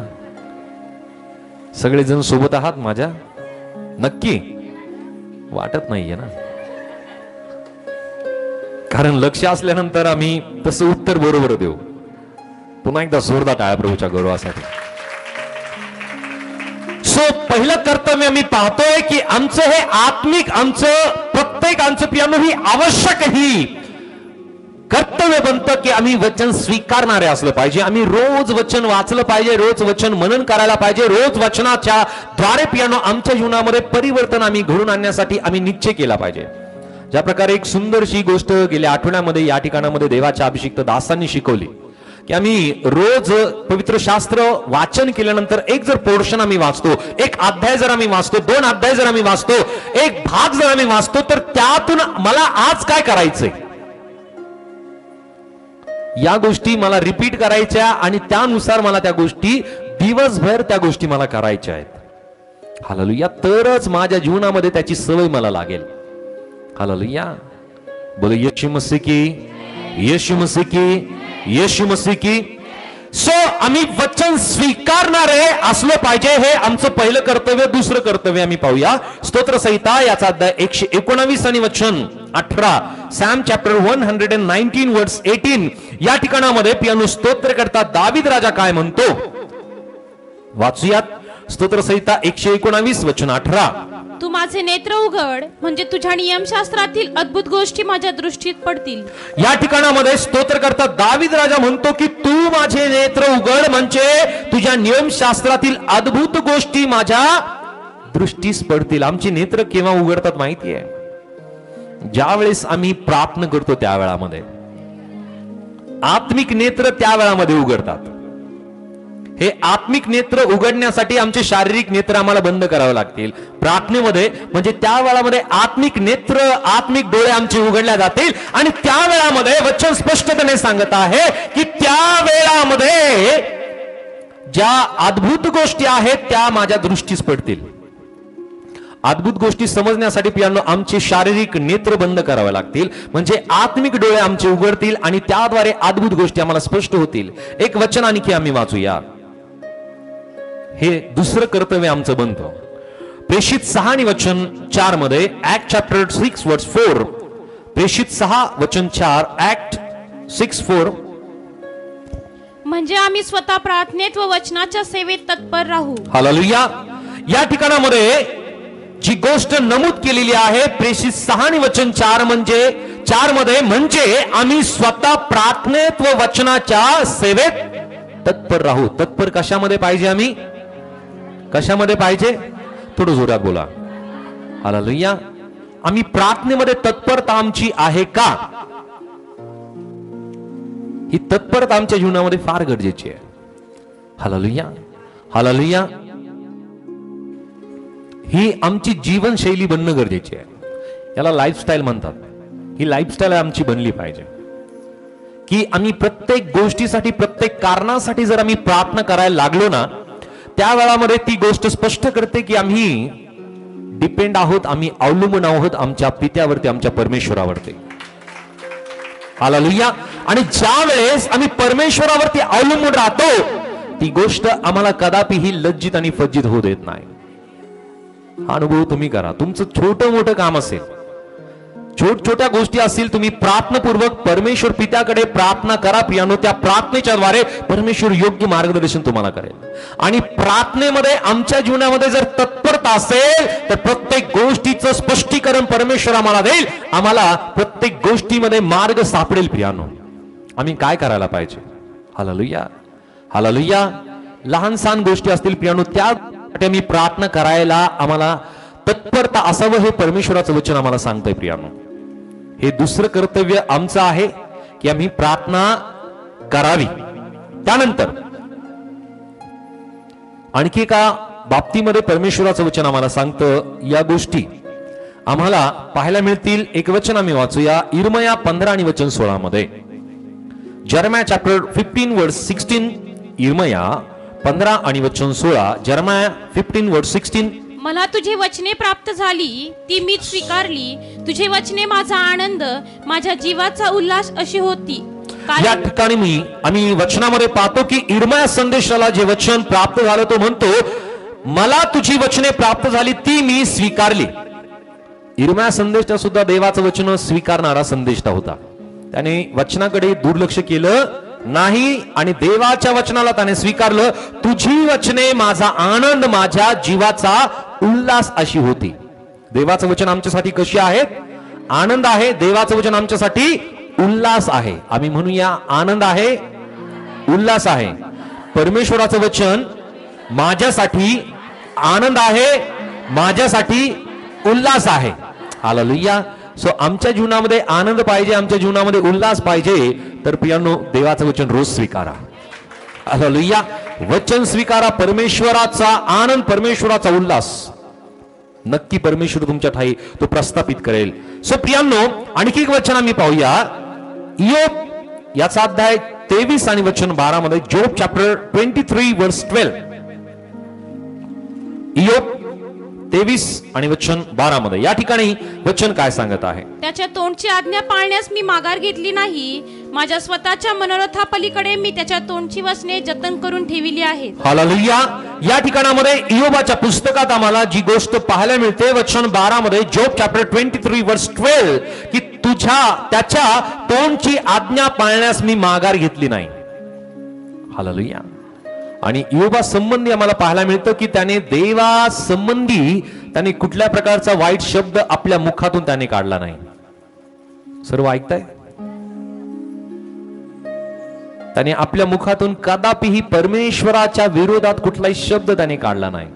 सगळेजण सोबत आहात माझ्या? नक्की? वाटत नाहीये ना, कारण लक्ष असल्यानंतर आम्ही तसं उत्तर बरोबर देऊ. पुन्हा एकदा जोरदार टाळ्या प्रभूच्या गौरवासाठी. पहिलं कर्तव्य मी पाहतोय की आमचं हे आत्मिक, आमचं प्रत्येकांचं प्रियानो ही आवश्यक ही कर्तव्य बनतं की आम्ही वचन स्वीकारणारे असलं पाहिजे. आम्ही रोज वचन वाचलं पाहिजे, रोज वचन मनन करायला पाहिजे, रोज वचनाच्या द्वारे प्रियानो आमच्या जीवनामध्ये परिवर्तन आम्ही घडून आणण्यासाठी आम्ही निश्चय केला पाहिजे. ज्या प्रकारे एक सुंदरशी गोष्ट गेल्या आठवड्यामध्ये या ठिकाणामध्ये देवाच्या अभिषिक्त दासांनी शिकवली की आम्ही रोज पवित्र शास्त्र वाचन केल्यानंतर एक जर पोर्शन आम्ही वाचतो, एक अध्याय जर आम्ही वाचतो, 2 अध्याय जर आम्ही वाचतो, एक भाग जर आम्ही वाचतो, तर त्यातून मला आज काय करायचंय या गोष्टी मला रिपीट करायच्या आणि त्यानुसार मला त्या गोष्टी दिवसभर त्या गोष्टी मला करायच्या आहेत. हालेलुया. तरच माझ्या जीवनामध्ये त्याची सवय मला लागेल. हालेलुया. बोलो येशू मसीह की, येशू मसीह की, येशू मसीह की. सो आम्ही वचन स्वीकारणारे असलो पाहिजे, हे आमचं पहिलं कर्तव्य. दुसरं कर्तव्य आम्ही पाहूया. स्तोत्र संहिता याचा अध्याय 119 आणि वचन 18, सॅम चॅप्टर 119 वर्स 18 या ठिकाणामध्ये पियानो स्तोत्र करता दावीद राजा काय म्हणतो वाचूयात. स्तोत्र संहिता 119 वचन 18. तू माझे नेत्र उघड, म्हणजे तुझ्या नियमशास्त्रातील अद्भुत गोष्टी माझ्या दृष्टीत पडतील. या ठिकाणामध्ये स्तोत्र करता दावीद राजा म्हणतो की तू माझे नेत्र उघड, म्हणजे तुझ्या नियमशास्त्रातील अद्भुत गोष्टी माझ्या दृष्टीस पडतील. आमची नेत्र केव्हा उघडतात माहितीये? ज्या वेळेस आम्ही प्रार्थना करतो त्यावेळामध्ये आत्मिक नेत्र त्या वेळामध्ये उघडतात. हे आत्मिक नेत्र उघडण्यासाठी आमचे शारीरिक नेत्र आम्हाला बंद करावे लागतील प्रार्थनेमध्ये, म्हणजे त्या वेळामध्ये आत्मिक नेत्र, आत्मिक डोळे आमचे उघडल्या जातील आणि त्या वेळामध्ये वचन स्पष्टपणे सांगत आहे की त्या वेळामध्ये ज्या अद्भुत गोष्टी आहेत त्या माझ्या दृष्टीस पडतील. अद्भुत गोष्टी समजण्यासाठी पियानो आमचे शारीरिक नेत्र बंद करावे लागतील, म्हणजे आत्मिक डोळे आमचे उघडतील आणि त्याद्वारे अद्भुत गोष्टी आम्हाला स्पष्ट होतील. एक वचन आणखी आम्ही वाचूया. हे दुसरं कर्तव्य आमचं बनतं. प्रेषित 6 आणि वचन 4 मध्ये, ऍक्ट चॅप्टर 6 वर्स 4, प्रेषित 6 वचन 4, ऍक्ट 6:4. म्हणजे आम्ही स्वतः प्रार्थनेत व वचनाच्या सेवेत तत्पर राहू. हालेलुया. या ठिकाणामध्ये जी गोष्ट नमूद केलेली आहे प्रेषित 6 आणि वचन 4 म्हणजे 4 मध्ये, म्हणजे आम्ही स्वतः प्रार्थनेत व वचनाच्या सेवेत तत्पर राहू. तत्पर कशामध्ये पाहिजे? आम्ही कशामध्ये पाहिजे? थोडं जोरात बोला. हालेलुया. आम्ही प्रार्थनेमध्ये तत्परता आमची आहे का? ही तत्परता आमच्या जीवनामध्ये फार गरजेची आहे. हालेलुया. हालेलुया. ही आमची जीवनशैली बनणं गरजेची आहे. याला लाईफस्टाईल म्हणतात. ही लाईफस्टाईल आमची बनली पाहिजे की आम्ही प्रत्येक गोष्टीसाठी, प्रत्येक कारणासाठी जर आम्ही प्रार्थना करायला लागलो ना, त्या वेळामध्ये ती गोष्ट स्पष्ट करते की आम्ही डिपेंड आहोत, आम्ही अवलंबून आहोत आमच्या पित्यावरती, आमच्या परमेश्वरावरती. हालेलुया. आणि ज्या वेळेस आम्ही परमेश्वरावरती अवलंबून राहतो ती गोष्ट आम्हाला कदापिही लज्जित आणि फज्जित होऊ देत नाही. हा अनुभव तुम्ही करा. तुमचं छोटं मोठं काम असेल, छोट्या गोष्टी असतील, तुम्ही प्रार्थनापूर्वक परमेश्वर पित्याकडे प्रार्थना करा प्रियानो. त्या प्रार्थनेच्या द्वारे परमेश्वर योग्य मार्गदर्शन तुम्हाला करेल. आणि प्रार्थनेमध्ये आमच्या जीवनामध्ये जर तत्परता असेल तर प्रत्येक गोष्टीचं स्पष्टीकरण परमेश्वर आम्हाला देईल. आम्हाला प्रत्येक गोष्टीमध्ये मार्ग सापडेल प्रियानो. आम्ही काय करायला पाहिजे? हालेलुया. हालेलुया. लहान सहान गोष्टी असतील प्रियानो, त्यासाठी आम्ही प्रार्थना करायला आम्हाला तत्परता असावं, हे परमेश्वराचं वचन आम्हाला सांगतंय प्रियानो. हे दुसरं कर्तव्य आमचं आहे की आम्ही प्रार्थना करावी. त्यानंतर आणखी एका बाबतीमध्ये परमेश्वराचं वचन आम्हाला सांगतं, या गोष्टी आम्हाला पाहायला मिळतील. एक वचन आम्ही वाचूया. इर्मया 15 आणि वचन 16 मध्ये. जर्मया चॅप्टर 15 वर्स 16. इर्मया 15 आणि वचन 16. जर्मया 15 वर्स 16. मला तुझी वचने प्राप्त झाली, ती मीच स्वीकारली. तुझे वचने माझा आनंद, माझ्या जीवाचा उल्हास अशी होती. या ठिकाणी आम्ही वचनामध्ये पाहतो की इर्मया संदेशाला जे वचन प्राप्त झालं तो म्हणतो मला तुझी वचने प्राप्त झाली ती मी स्वीकारली. इर्म्या संदेष्टा सुद्धा देवाचं वचन स्वीकारणारा संदेष्टा होता. त्याने वचनाकडे दुर्लक्ष केलं नाही आणि देवाच्या वचनाला त्याने स्वीकारलं. तुझी वचने माझा आनंद, माझ्या जीवाचा उल्हास अशी होती. देवाचं वचन आमच्यासाठी कशी आहेत? आनंद आहे. देवाचं वचन आमच्यासाठी उल्हास आहे. आम्ही म्हणूया आनंद आहे, उल्हास आहे. परमेश्वराचं वचन माझ्यासाठी आनंद आहे, माझ्यासाठी उल्हास आहे. हालेलुया. सो आमच्या जीवनामध्ये आनंद पाहिजे, आमच्या जीवनामध्ये उल्हास पाहिजे, तर प्रियांनो देवाचं वचन रोज स्वीकारा. हालेलुया. वचन स्वीकारा. परमेश्वराचा आनंद, परमेश्वराचा उल्हास नक्की परमेश्वर तुमच्या ठाई तो प्रस्थापित करेल. सो प्रियांनो आणखी एक वचन आम्ही पाहूया. इयोब याचा अध्याय 23 आणि वचन 12 मध्ये. जोब चॅप्टर 23 वर्स 12. इयोब 23 आणि वचन 12 मध्ये या ठिकाणी वचन काय सांगत आहे? त्याच्या तोंडची आज्ञा पाळण्यास मी माघार घेतली नाही. माझ्या स्वतःच्या मनोरथापलीकडे मी त्याच्या तोंडची वचने जतन करून ठेवली आहेत. हालेलुया. या ठिकाणामध्ये इयोबाच्या पुस्तकात आम्हाला जी गोष्ट पाहायला मिळते वचन 12 मध्ये, जोब चॅप्टर 23 वर्स 12, की त्याच्या तोंडची आज्ञा पाळण्यास मी माघार घेतली नाही. हालेलुया. आणि इयोबा संबंधी आम्हाला पाहायला मिळतं की त्याने देवा संबंधी त्याने कुठल्या प्रकारचा वाईट शब्द आपल्या मुखातून त्याने काढला नाही. सर्व ऐकताय? त्याने आपल्या मुखातून कदापिही परमेश्वराच्या विरोधात कुठलाही शब्द त्याने काढला नाही.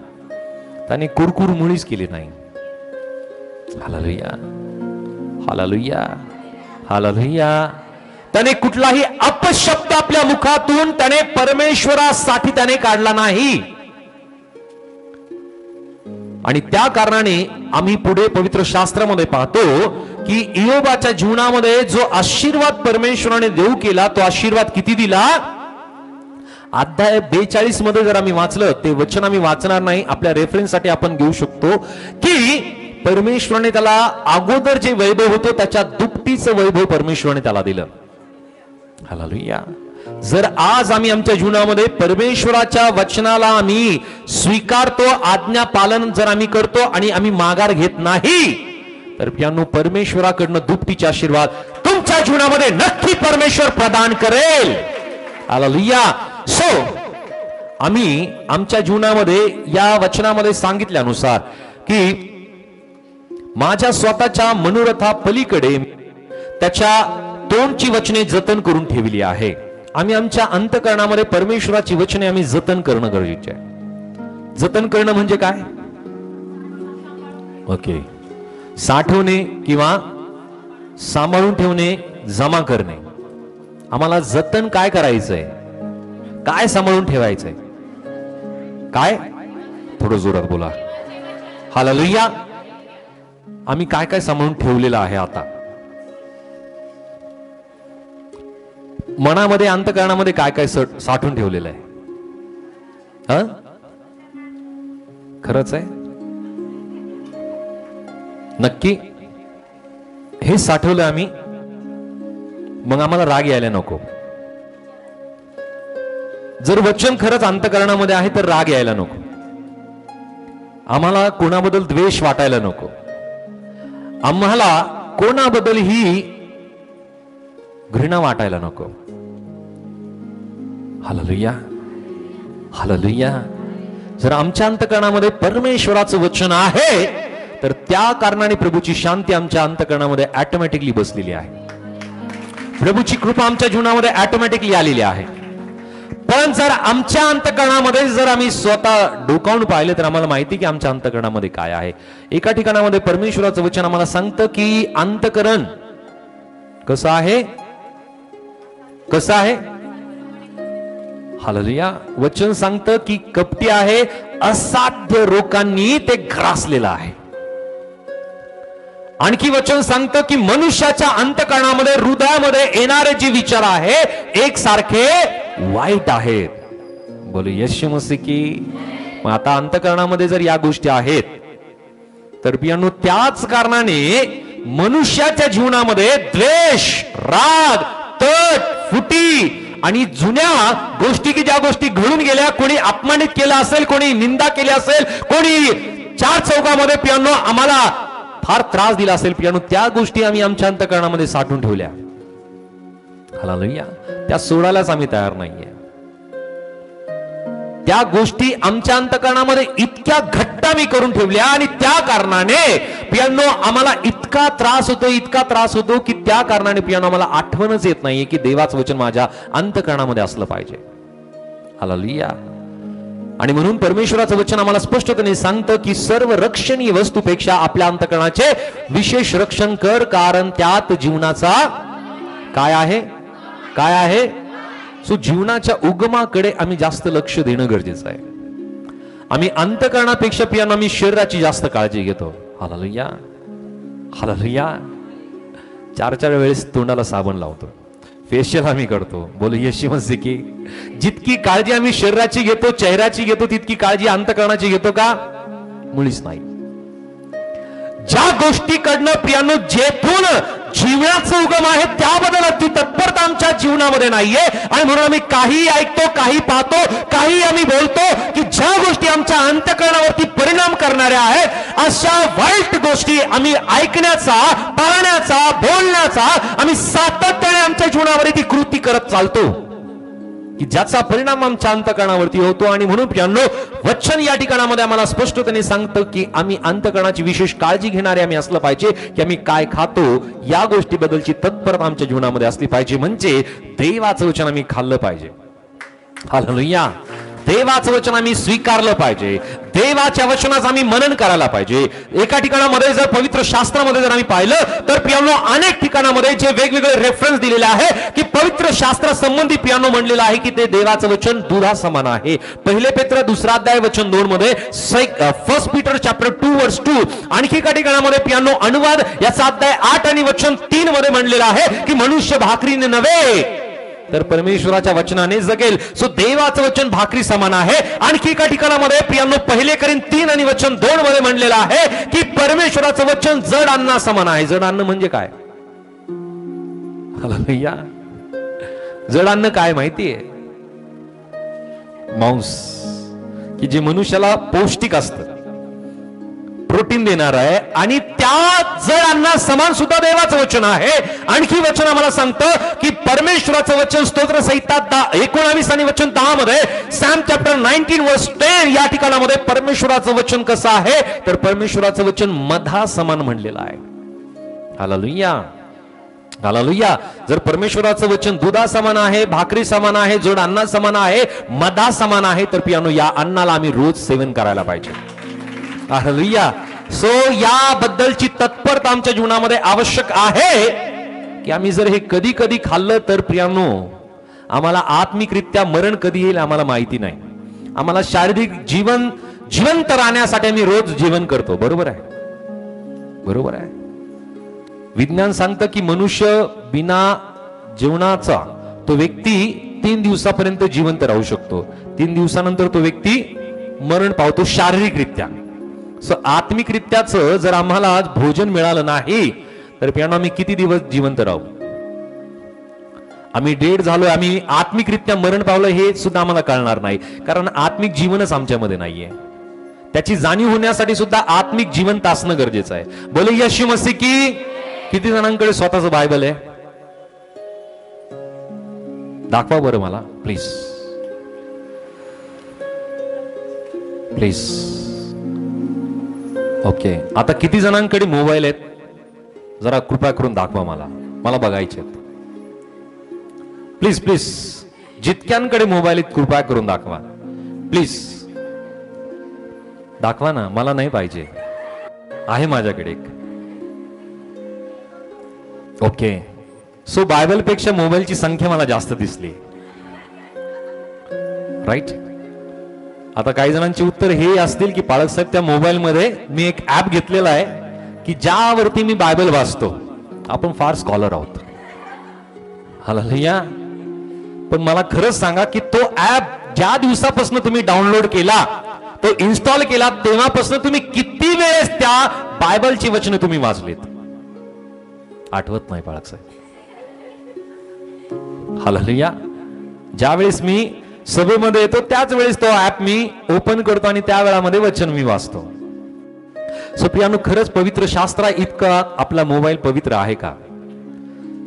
त्याने कुरकुर मुळीच केली नाही. Hallelujah, hallelujah, hallelujah. त्याने कुठलाही अपशब्द आपल्या मुखातून त्याने परमेश्वरासाठी त्याने काढला नाही. आणि त्या कारणाने आम्ही पुढे पवित्र शास्त्रामध्ये पाहतो की इयोबाच्या जीवनामध्ये जो आशीर्वाद परमेश्वराने देऊ केला तो आशीर्वाद किती दिला? अध्याय 42 मध्ये जर आम्ही वाचलं, ते वचन आम्ही वाचणार नाही, आपल्या रेफरन्ससाठी आपण घेऊ शकतो की परमेश्वराने त्याला अगोदर जे वैभव होतं त्याच्या दुपटीचं वैभव परमेश्वराने त्याला दिलं. हालेलुया. जर आज आम्ही आमच्या जीवनामध्ये परमेश्वराच्या वचनाला आम्ही स्वीकारतो, आज्ञा पालन जर आम्ही करतो आणि आम्ही माघार घेत नाही, तर प्रियांनो परमेश्वराकडनं दुपटीचे आशीर्वाद तुमच्या जीवनामध्ये नक्की परमेश्वर प्रदान करेल. हालेलुया. सो आम्ही आमच्या जीवनामध्ये या वचनामध्ये सांगितल्यानुसार की माझ्या स्वतःच्या मनोरथा पलीकडे त्याच्या तोंडची वचने जतन करून ठेवली आहे. आम्ही आमच्या अंतःकरणामध्ये परमेश्वराची वचने आम्ही जतन करणं गरजेचे आहे. जतन करणं म्हणजे काय? ओके, साठवणे किंवा सांभाळून ठेवणे, जमा करणे. आम्हाला जतन काय करायचंय? काय सांभाळून ठेवायचंय? काय? थोडं जोरात बोला. हालेलुया. आम्ही काय काय सांभाळून ठेवलेलं आहे? आता मनामध्ये, अंतःकरणामध्ये काय काय साठवून ठेवलेलं आहे? खरंच आहे? नक्की हे साठवलं आम्ही, मग आम्हाला राग यायला नको. जर वचन खरंच अंतःकरणामध्ये आहे तर राग यायला नको. आम्हाला कोणाबद्दल द्वेष वाटायला नको. आम्हाला कोणाबद्दल ही घृणा वाटायला नको. Hallelujah, hallelujah. जर आमच्या अंतःकरणामध्ये परमेश्वराचं वचन आहे तर त्या कारणाने प्रभूची शांती आमच्या अंतःकरणामध्ये ऑटोमॅटिकली बसलेली आहे. प्रभूची कृपा आमच्या जीवनामध्ये ऑटोमॅटिकली आलेली आहे. पण जर आमच्या अंतःकरणामध्ये जर आम्ही स्वतः डोकावून पाहिले तर आम्हाला माहिती की आमच्या अंतःकरणामध्ये काय आहे. एका ठिकाणामध्ये परमेश्वराचं वचन आम्हाला सांगतं की अंतःकरण कसं आहे? कसं आहे? हालेलुया. वचन सांगतं की कपटी आहे, असाध्य रोगांनी ते ग्रासलेलं आहे. आणखी वचन सांगतं की मनुष्याच्या अंतःकरणामध्ये, हृदयामध्ये येणारे जे विचार आहे एकसारखे वाईट आहेत. बोलू येशू मसीह की. मग आता अंतःकरणामध्ये जर या गोष्टी आहेत तर प्रियांनो त्याच कारणाने मनुष्याच्या जीवनामध्ये द्वेष, राग, तट, फुटी आणि जुन्या गोष्टी की ज्या गोष्टी घडून गेल्या, कोणी अपमानित केलं असेल, कोणी निंदा केली असेल, कोणी चार चौकामध्ये पियानो आम्हाला फार त्रास दिला असेल पियानो, त्या गोष्टी आम्ही आमच्या अंतःकरणामध्ये साठवून ठेवल्या. हालेलुया. त्या सोडायलाच आम्ही तयार नाहीये. त्या गोष्टी आमच्या अंतःकरणामध्ये इतक्या घट्ट आम्ही करून ठेवल्या आणि त्या कारणाने पियानो आम्हाला इतका त्रास होतो की त्या कारणाने पियानो आम्हाला आठवणच येत नाहीये की देवाचं वचन माझ्या अंतःकरणामध्ये असलं पाहिजे. हालेलुया. आणि म्हणून परमेश्वराचं वचन आम्हाला स्पष्टपणे सांगतं की सर्व रक्षणीय वस्तूपेक्षा आपल्या अंतःकरणाचे विशेष रक्षण कर, कारण त्यात जीवनाचा काय आहे. सो जीवनाच्या उगमाकडे आम्ही जास्त लक्ष देणं गरजेचं आहे. आम्ही अंतःकरणापेक्षा पियानो आम्ही शरीराची जास्त काळजी घेतो. हालेलुया. हालेलुया. 4 वेळेस तोंडाला साबण लावतो, फेशियल आम्ही करतो. बोल येशू मसीह की. जितकी काळजी आम्ही शरीराची घेतो, चेहऱ्याची घेतो, तितकी काळजी अंतःकरणाची घेतो का? मुळीच नाही. ज्या गोष्टीकडनं प्रियानो जेथून जीवनाचं उगम आहे त्याबद्दल अति तत्परता आमच्या जीवनामध्ये नाहीये. आणि म्हणून आम्ही काही ऐकतो, काही पाहतो, काही आम्ही बोलतो की ज्या गोष्टी आमच्या अंतःकरणावरती परिणाम करणाऱ्या आहेत, अशा वाईट गोष्टी आम्ही ऐकण्याचा, पाहण्याचा, बोलण्याचा आम्ही सातत्याने आमच्या जीवनावर ती कृती करत चालतो की ज्याचा परिणाम आमच्या अंतःकरणावरती होतो. आणि म्हणून प्रियानो वचन या ठिकाणामध्ये आम्हाला स्पष्टपणे सांगतं की आम्ही अंतःकरणाची विशेष काळजी घेणारे आम्ही असलं पाहिजे की आम्ही काय खातो या गोष्टीबद्दलची तत्परता आमच्या जीवनामध्ये असली पाहिजे. म्हणजे देवाचं वचन आम्ही खाल्लं पाहिजे. हालेलुया. देवाचं वचन आम्ही स्वीकारलं पाहिजे. देवाच्या वचनाचं आम्ही मनन करायला पाहिजे. एका ठिकाणामध्ये जर पवित्र शास्त्रामध्ये जर आम्ही पाहिलं तर पियानो अनेक ठिकाणामध्ये जे वेगवेगळे रेफरन्स दिलेले आहे की पवित्र शास्त्र संबंधी पियानो म्हणलेलं आहे की ते देवाचं वचन दुधा समान आहे. 1 पेत्र 2 अध्याय वचन 2 मध्ये, 1 पीटर चॅप्टर 2 वर्स 2. आणखी एका ठिकाणामध्ये पियानो अनुवाद याचा अध्याय 8 आणि वचन 3 मध्ये म्हणलेला आहे की मनुष्य भाकरीने नव्हे तर परमेश्वराच्या वचनाने जगेल. सो देवाचं वचन भाकरी समान आहे. आणखी एका ठिकाणामध्ये प्रियानो 1 करीन 3 आणि वचन 2 मध्ये म्हणलेलं आहे की परमेश्वराचं वचन जड अन्ना समान आहे. जड अन्न म्हणजे काय? हालेलुया. जड अन्न काय माहितीये? मांस, की जे मनुष्याला पौष्टिक असतं, प्रोटीन देणार आहे. आणि त्या जड अन्ना समान सुद्धा देवाचं वचन आहे. आणखी वचन आम्हाला सांगतं की परमेश्वराचं वचन स्तोत्र संहिता 19 आणि वचन 10 मध्ये, सॅम चॅप्टर 19 वर्स 10 या ठिकाणामध्ये परमेश्वराचं वचन कसं आहे तर परमेश्वराचं वचन मधा समान म्हणलेलं आहे. हालेलुया. हालेलुया. जर परमेश्वराचं वचन दुधा समान आहे, भाकरी समान आहे, जड अन्ना समान आहे, मधा समान आहे तर पियानो या अन्नाला आम्ही रोज सेवन करायला पाहिजे. हालेलुया. सो याबद्दलची तत्परता आमच्या जीवनामध्ये आवश्यक आहे की आम्ही जर हे कधी कधी खाल्लं तर प्रियानो आम्हाला आत्मिकरित्या मरण कधी येईल आम्हाला माहिती नाही. आम्हाला शारीरिक जिवंत राहण्यासाठी आम्ही रोज जीवन करतो. बरोबर आहे? बरोबर आहे. विज्ञान सांगतं की मनुष्य बिना जेवणाचा तो व्यक्ती 3 दिवसापर्यंत जिवंत राहू शकतो. 3 दिवसानंतर तो व्यक्ती मरण पावतो शारीरिकरित्या. सो आत्मिकरित्याच जर आम्हाला आज भोजन मिळालं नाही तर पियानो आम्ही किती दिवस जिवंत राहू? आम्ही डेड झालो, आम्ही आत्मिकरित्या मरण पावलं हे सुद्धा आम्हाला कळणार नाही. कारण आत्मिक जीवनच आमच्यामध्ये नाहीये. त्याची जाणीव होण्यासाठी सुद्धा आत्मिक जिवंत असणं गरजेचं आहे. बोले येशू मसीह की. किती जणांकडे स्वतःच बायबल आहे? दाखवा बरं मला प्लीज. प्लीज. ओके. आता किती जणांकडे मोबाईल आहेत? जरा कृपया करून दाखवा मला बघायचे. Please please. जितक्यांकडे मोबाईल आहेत कृपया करून दाखवा प्लीज. दाखवा ना, मला नाही पाहिजे. आहे माझ्याकडे एक. ओके. सो बायबल पेक्षा मोबाईलची संख्या मला जास्त दिसली. राईट. आता काही जणांची उत्तर हे असतील की पाळक साहेब त्या मोबाईल मध्ये मी एक ऍप घेतलेला आहे की ज्यावरती मी बायबल वाचतो. आपण फार स्कॉलर आहोत. हालेलुया. पण मला खरंच सांगा की तो ऍप ज्या दिवसापासून तुम्ही डाउनलोड केला, तो इन्स्टॉल केला, तेव्हापासून तुम्ही किती वेळेस त्या बायबलची वचनं तुम्ही वाचलीत? आठवत नाही पाळक साहेब. हालेलुया. ज्यावेळेस मी सभेमध्ये येतो त्याच वेळेस तो ऍप मी ओपन करतो आणि त्या वेळामध्ये वचन मी वाचतो. सो प्रियानो, खरंच पवित्र शास्त्र इतका आपला मोबाईल पवित्र आहे का?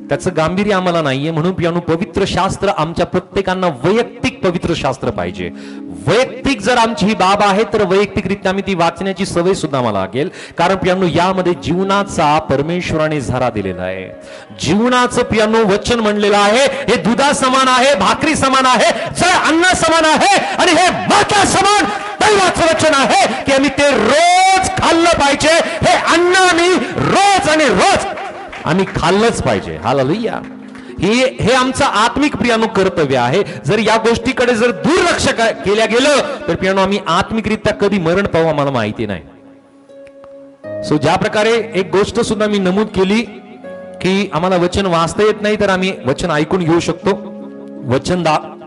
त्याचं गांभीर्य आम्हाला नाहीये. म्हणून प्रियानो, पवित्र शास्त्र आमच्या प्रत्येकांना वैयक्तिक पवित्र शास्त्र पाहिजे. वैयक्तिक जर आमची ही बाब आहे तर वैयक्तिकरित्या आम्ही ती वाचण्याची सवय सुद्धा मला लागेल. कारण प्रियानो, यामध्ये जीवनाचा परमेश्वराने झरा दिलेला आहे. जीवनाचं प्रियानो वचन म्हणलेलं आहे. हे दुधा समान आहे, भाकरी समान आहे, जर अन्न समान आहे आणि हे माता समान दैवाचं वचन आहे की आम्ही ते रोज खाल्लं पाहिजे. हे अन्न आम्ही रोज आणि रोज आम्ही खाल्लंच पाहिजे. हालेलुया. हे आमचं आत्मिक प्रियानो कर्तव्य आहे. जर या गोष्टीकडे जर दुर्लक्ष केल्या गेलं तर प्रियानो आम्ही आत्मिकरित्या कधी मरण पाहू आम्हाला माहिती नाही. सो ज्या प्रकारे एक गोष्ट सुद्धा मी नमूद केली की आम्हाला वचन वाचता येत नाही तर आम्ही वचन ऐकून घेऊ शकतो. वचन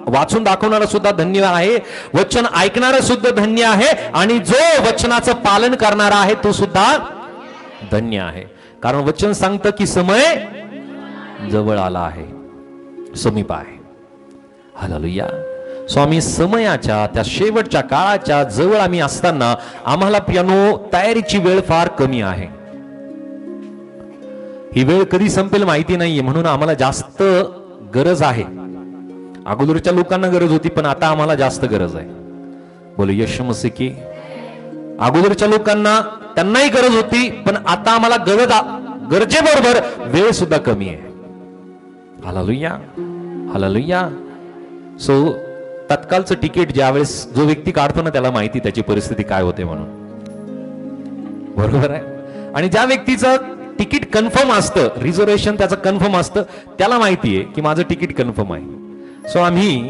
वाचून दाखवणारा सुद्धा धन्य आहे, वचन ऐकणारा सुद्धा धन्य आहे आणि जो वचनाचं पालन करणारा आहे तो सुद्धा धन्य आहे. कारण वचन सांगतं की समय जवळ आला आहे, समीप आहे. हालेलुया. स्वामी, समयाच्या त्या शेवटच्या काळाच्या जवळ आम्ही असताना आम्हाला प्रियानो तयारीची वेळ फार कमी आहे. ही वेळ कधी संपेल माहिती नाहीये. म्हणून आम्हाला जास्त गरज आहे. अगोदरच्या लोकांना गरज होती पण आता आम्हाला जास्त गरज आहे. बोलो यीशु मसीह की. अगोदरच्या लोकांना त्यांनाही गरज होती पण आता आम्हाला गरजेबरोबर वेळ सुद्धा कमी आहे. हालेलुया. हालेलुया. सो तत्कालचं तिकीट ज्यावेळेस जो व्यक्ती काढतो ना त्याला माहिती त्याची परिस्थिती काय होते म्हणून. बरोबर आहे. आणि ज्या व्यक्तीचं तिकीट कन्फर्म असतं, रिझर्वेशन त्याचं कन्फर्म असतं, त्याला माहिती आहे की माझं तिकीट कन्फर्म आहे. सो आम्ही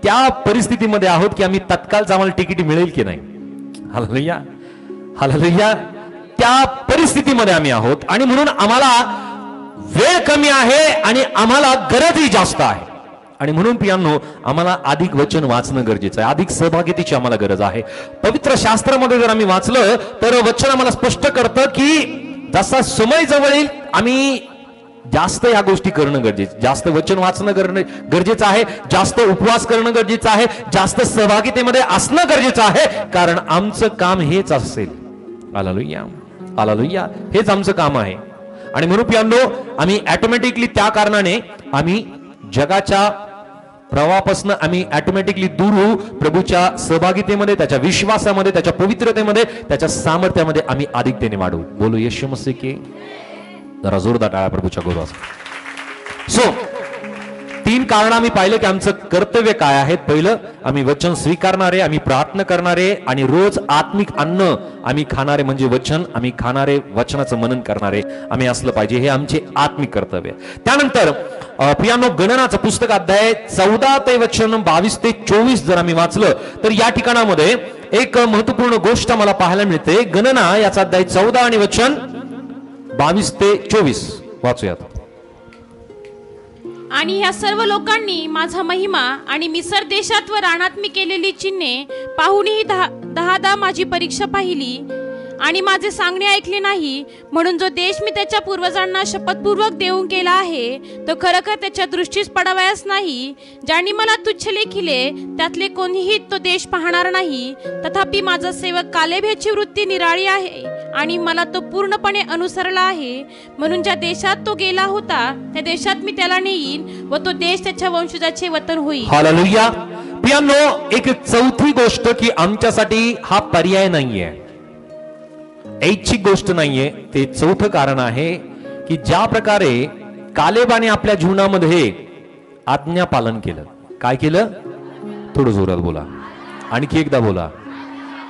त्या परिस्थितीमध्ये आहोत की आम्ही तत्कालच आम्हाला तिकीट मिळेल की नाही. हालेलुया. हालेलुया. त्या परिस्थितीमध्ये आम्ही आहोत आणि म्हणून आम्हाला वेळ कमी आहे आणि आम्हाला गरजही जास्त आहे. आणि म्हणून प्रियांनो आम्हाला अधिक वचन वाचणं गरजेचं आहे. अधिक सहभागितेची आम्हाला गरज आहे. पवित्र शास्त्रामध्ये जर आम्ही वाचलं तर वचन आम्हाला स्पष्ट करतं की जसा समय जवळ येईल आम्ही जास्त या गोष्टी करणं गरजेचं, जास्त वचन वाचणं गरजेचं आहे, जास्त उपवास करणं गरजेचं आहे, जास्त सहभागितेमध्ये असणं गरजेचं आहे. कारण आमचं काम हेच असेल. हालेलुया. हालेलुया. हेच आमचं काम आहे. आणि म्हणून प्रियांनो आम्ही ऑटोमॅटिकली त्या कारणाने आम्ही जगाच्या प्रवाहापासून आम्ही ऑटोमॅटिकली दूर होऊ. प्रभूच्या सहभागितेमध्ये, त्याच्या विश्वासामध्ये, त्याच्या पवित्रतेमध्ये, त्याच्या सामर्थ्यामध्ये आम्ही अधिकतेने वाढू. बोलो यीशु मसीह की. जरा जोरदार टाळ्या प्रभूच्या गौरवास. सो 3 कारण आम्ही पाहिलं की आमचं कर्तव्य काय आहे. पहिलं, आम्ही वचन स्वीकारणारे, आम्ही प्रार्थना करणारे आणि रोज आत्मिक अन्न आम्ही खाणारे म्हणजे वचन आम्ही खाणारे, वचनाचं मनन करणारे आम्ही असलं पाहिजे. हे आमचे आत्मिक कर्तव्य. त्यानंतर प्रियांनो गणनाचं पुस्तक अध्याय 14 ते वचन 22 ते 24 जर आम्ही वाचलं तर या ठिकाणामध्ये एक महत्वपूर्ण गोष्ट मला पाहायला मिळते. गणना याचा अध्याय 14 आणि वचन 22 ते 24 वाचूयात. आणि ह्या सर्व लोकांनी माझा महिमा आणि मिसर देशात व रानात मी केलेली चिन्हे पाहूनही दहा माझी परीक्षा पाहिली आणि माझे सांगणे ऐकले नाही. म्हणून जो देश मी त्याच्या पूर्वजांना शपथपूर्वक देऊन केला आहे तो खरोखर त्याच्या दृष्टीस पडावयास नाही. ज्यांनी मला तुच्छ लेखिले त्यातले कोणीही तो देश पाहणार नाही. तथापि माझा सेवक कालेब ह्याची वृत्ती निराळी आहे आणि मला तो पूर्णपणे अनुसरला आहे. म्हणून ज्या देशात तो गेला होता त्या देशात मी त्याला नेईन व तो देश त्याच्या वंशजाचे वतन होईल. हालेलुया. प्रियांनो, एक चौथी गोष्ट की आमच्यासाठी हा पर्याय नाहीये, ऐच्छिक गोष्ट नाहीये. ते चौथं कारण आहे की ज्या प्रकारे कालेबाने आपल्या जीवनामध्ये आज्ञा पालन केलं. काय केलं? थोडं जोरात बोला, आणखी एकदा बोला.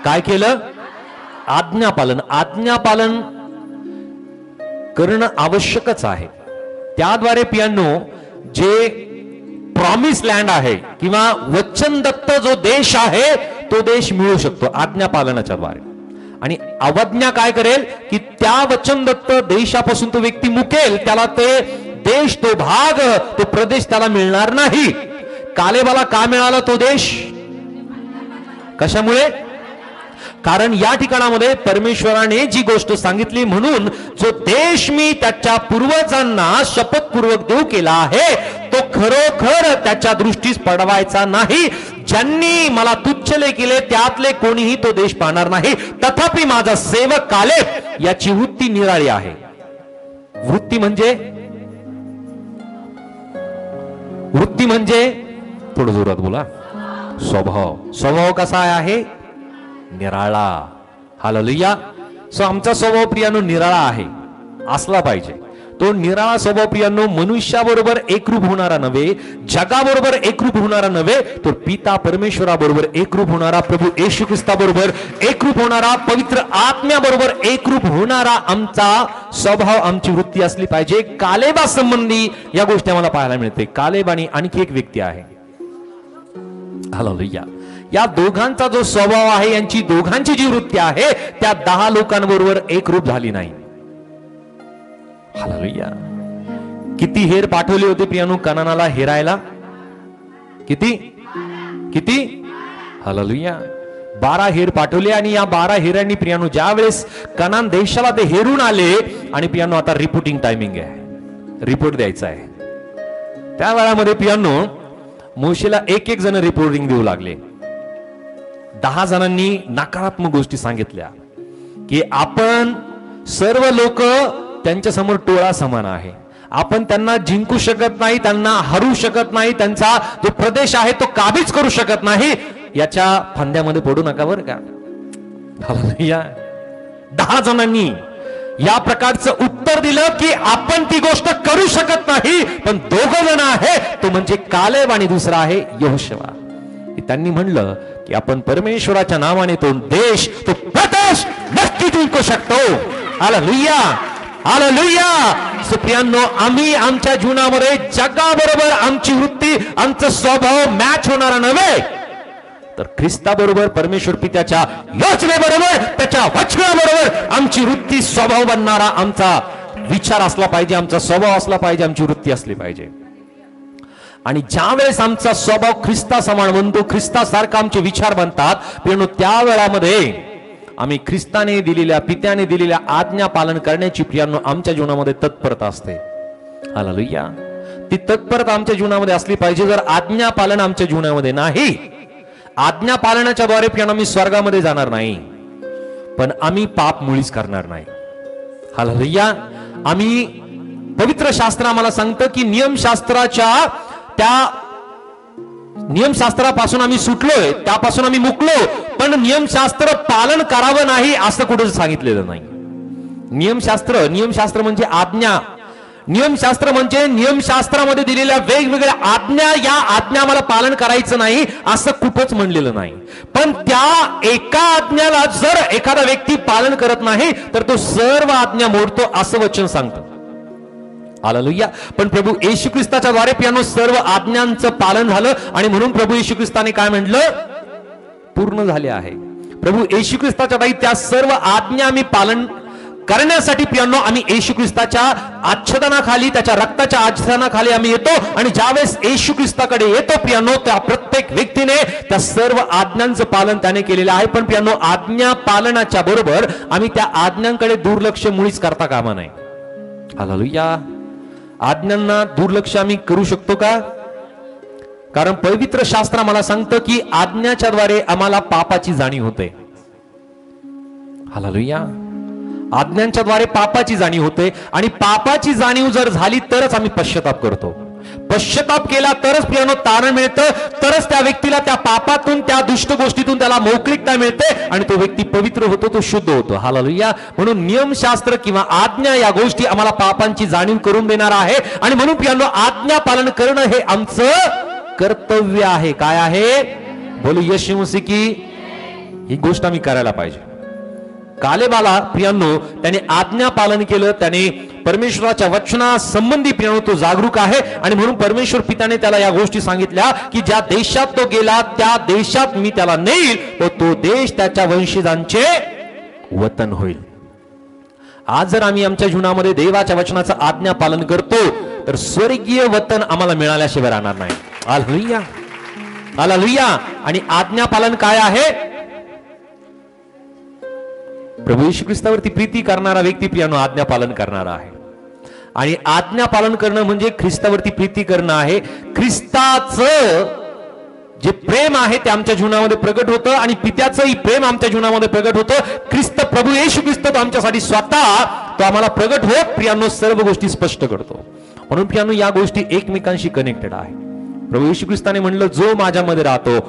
काय केलं? आज्ञापालन. आज्ञापालन करणं आवश्यकच आहे. त्याद्वारे प्रियांनो जे प्रॉमिस लँड आहे किंवा वचनदत्त जो देश आहे तो देश मिळू शकतो आज्ञापालनाच्या द्वारे. आणि अवज्ञा काय करेल की त्या वचनदत्त देशापासून तो व्यक्ती मुकेल, त्याला ते देश, तो भाग, तो प्रदेश त्याला मिळणार नाही. कालेबाला का मिळाला तो देश? कशामुळे? कारण या ठिकाणामध्ये परमेश्वराने जी गोष्ट सांगितली, म्हणून जो देश मी त्याच्या पूर्वजांना शपथपूर्वक देऊ केला आहे तो खरोखर त्याच्या दृष्टीस पडवायचा नाही. ज्यांनी मला तुच्छले केले त्यातले कोणीही तो देश पाहणार नाही. तथापि माझा सेवक कालेब याची वृत्ती निराळी आहे. वृत्ती म्हणजे थोडं जोरात बोला. स्वभाव कसा आहे? निराळा. हालेलुया. सो आमचा स्वभाव प्रियानो निराळा आहे, असला पाहिजे. तो निराळा स्वभाव प्रियानो मनुष्याबरोबर एकरूप होणारा नव्हे, जगाबरोबर एकरूप होणारा नव्हे, तो पिता परमेश्वराबरोबर एकरूप होणारा, प्रभू येशू ख्रिस्ताबरोबर एकरूप होणारा, पवित्र आत्म्याबरोबर एकरूप होणारा आमचा स्वभाव, आमची वृत्ती असली पाहिजे. कालेबा संबंधी या गोष्टी आम्हाला पाहायला मिळते. कालेब आणि आणखी एक व्यक्ती आहे. हालेलुया. या दोघांचा जो स्वभाव आहे, यांची दोघांची जी वृत्ती आहे, त्या 10 लोकांबरोबर एकरूप झाली नाही. हालेलुया. किती हेर पाठवले होते प्रियानो कनानाला हेरायला? किती? हालेलुया. 12 हेर पाठवले. आणि या 12 हेरांनी प्रियानो ज्या वेळेस कनान देशाला ते हेरून आले, आणि प्रियानो आता रिपोर्टिंग टायमिंग आहे, रिपोर्ट द्यायचा आहे. त्या वेळामध्ये प्रियानो मोशेला एक जण रिपोर्टिंग देऊ लागले. 10 जणांनी नकारात्मक गोष्टी सांगितल्या की आपण सर्व लोक त्यांच्या समोर टोळा समान आहे, आपण त्यांना जिंकू शकत नाही, त्यांना हरू शकत नाही, त्यांचा जो प्रदेश आहे तो काबीज करू शकत नाही. याच्या फंद्यामध्ये पडू नका बरं का. 10 जणांनी या प्रकारचं उत्तर दिलं की आपण ती गोष्ट करू शकत नाही, पण 2 जण आहे, तो म्हणजे कालेब आणि दुसरा आहे यहोशुआ. त्यांनी म्हणलं की आपण परमेश्वराच्या नावाने तो देश, तो प्रदेश नक्की जिंकू शकतो. हालेलुया. हालेलुया. प्रियांनो, आम्ही आमच्या जीवनामध्ये जगाबरोबर आमची वृत्ती, आमचा स्वभाव मॅच होणारा नव्हे, तर ख्रिस्ताबरोबर, परमेश्वर पित्याच्या योजनेबरोबर, त्याच्या वचनाबरोबर आमची वृत्ती, स्वभाव बनणारा आमचा विचार असला पाहिजे, आमचा स्वभाव असला पाहिजे, आमची वृत्ती असली पाहिजे. आणि ज्या वेळेस आमचा स्वभाव ख्रिस्ता समान बनतो, ख्रिस्तासारखा आमचे विचार बनतात, पण त्या वेळामध्ये आम्ही ख्रिस्ताने दिलेल्या, पित्याने दिलेल्या आज्ञा पालन करण्याची प्रियांनो आमच्या जीवनामध्ये तत्परता असते. हालेलुया. ती तत्परता आमच्या जीवनामध्ये असली पाहिजे. जर आज्ञा पालन आमच्या जीवनामध्ये नाही, आज्ञा पालनाच्या द्वारे प्रियांनो आम्ही स्वर्गामध्ये जाणार नाही, पण आम्ही पाप मुळीच करणार नाही. हालेलुया. आम्ही, पवित्र शास्त्र आम्हाला सांगतं की नियमशास्त्रापासून आम्ही सुटलोय, त्यापासून आम्ही मुकलो, पण नियमशास्त्र पालन करावं नाही असं कुठं सांगितलेलं नाही. नियमशास्त्र म्हणजे आज्ञा. नियमशास्त्र म्हणजे नियमशास्त्रामध्ये दिलेल्या वेगवेगळ्या आज्ञा, या आज्ञा आम्हाला पालन करायचं नाही असं कुठंच म्हणलेलं नाही. पण त्या एका आज्ञाला जर एखादा व्यक्ती पालन करत नाही, तर तो सर्व आज्ञा मोडतो असं वचन सांगतं. हालेलुया. पण प्रभू येशू ख्रिस्ताच्या द्वारे प्रियांनो सर्व आज्ञांचं पालन झालं, आणि म्हणून प्रभू येशू ख्रिस्ताने काय म्हटलं? पूर्ण झाले आहे. प्रभू येशू ख्रिस्ताच्या द्वारे त्या सर्व आज्ञा आम्ही पालन करण्यासाठी प्रियांनो आम्ही येशू ख्रिस्ताच्या आच्छादनाखाली, त्याच्या रक्ताच्या आच्छादनाखाली आम्ही येतो. आणि ज्यावेळेस येशू ख्रिस्ताकडे येतो प्रियांनो, त्या प्रत्येक व्यक्तीने त्या सर्व आज्ञांचं पालन त्याने केलेलं आहे. पण प्रियांनो, आज्ञा पालनाच्या बरोबर आम्ही त्या आज्ञांकडे दुर्लक्ष मुळीच करता कामा नये. हालेलुया. आज्ञांना दुर्लक्ष आम्ही करू शकतो का? कारण पवित्र शास्त्र आम्हाला सांगतं की आज्ञाच्या द्वारे आम्हाला पापाची जाणीव होते. हालेलुया. आज्ञांच्या द्वारे पापाची जाणीव होते, आणि पापाची जाणीव जर झाली तरच आम्ही पश्चाताप करतो. पश्चाताप केला तरच प्रियांनो तारण मिळतं, तरच त्या व्यक्तीला त्या पापातून, त्या दुष्ट गोष्टीतून त्याला मोकळीकता मिळते, आणि तो व्यक्ती पवित्र होतो, तो शुद्ध होतो. हालेलुया. म्हणून नियमशास्त्र किंवा आज्ञा या गोष्टी आम्हाला पापांची जाणीव करून देणार आहे, आणि म्हणून प्रियांनो आज्ञा पालन करणं हे आमचं कर्तव्य आहे. काय आहे? बोलू येशू मसीह की. ही गोष्ट आम्ही करायला पाहिजे. कालेबाला प्रियांनो त्याने आज्ञा पालन केलं, त्याने परमेश्वराच्या वचना संबंधी प्रियांनो तो जागरूक आहे, आणि म्हणून परमेश्वर पित्याने त्याला या गोष्टी सांगितल्या की ज्या देशात तो गेला त्या देशात मी त्याला नेईल, व तो देश त्याच्या वंशजांचे वतन होईल. आज जर आम्ही आमच्या जीवनामध्ये देवाच्या वचनाचं आज्ञा पालन करतो, तर स्वर्गीय वतन आम्हाला मिळाल्याशिवाय राहणार नाही. हालेलुया. हालेलुया. आणि आज्ञा पालन काय आहे? प्रभू येशू ख्रिस्तावरती प्रीती करणारा व्यक्ती प्रियांनो आज्ञा पालन करणारा आहे. आणि आज्ञा पालन करणं म्हणजे ख्रिस्तावरती प्रीती करणं आहे. ख्रिस्ताचं जे प्रेम आहे ते आमच्या जीवनामध्ये प्रगट होतं आणि पित्याचंही प्रेम आमच्या जीवनामध्ये प्रगट होतं. ख्रिस्त प्रभू येशू ख्रिस्त तो आमच्यासाठी स्वतः तो आम्हाला प्रगट होत प्रियांनो सर्व गोष्टी स्पष्ट करतो. म्हणून प्रियांनो या गोष्टी एकमेकांशी कनेक्टेड आहे. प्रभू येशू ख्रिस्ताने म्हणलं, जो माझ्यामध्ये राहतो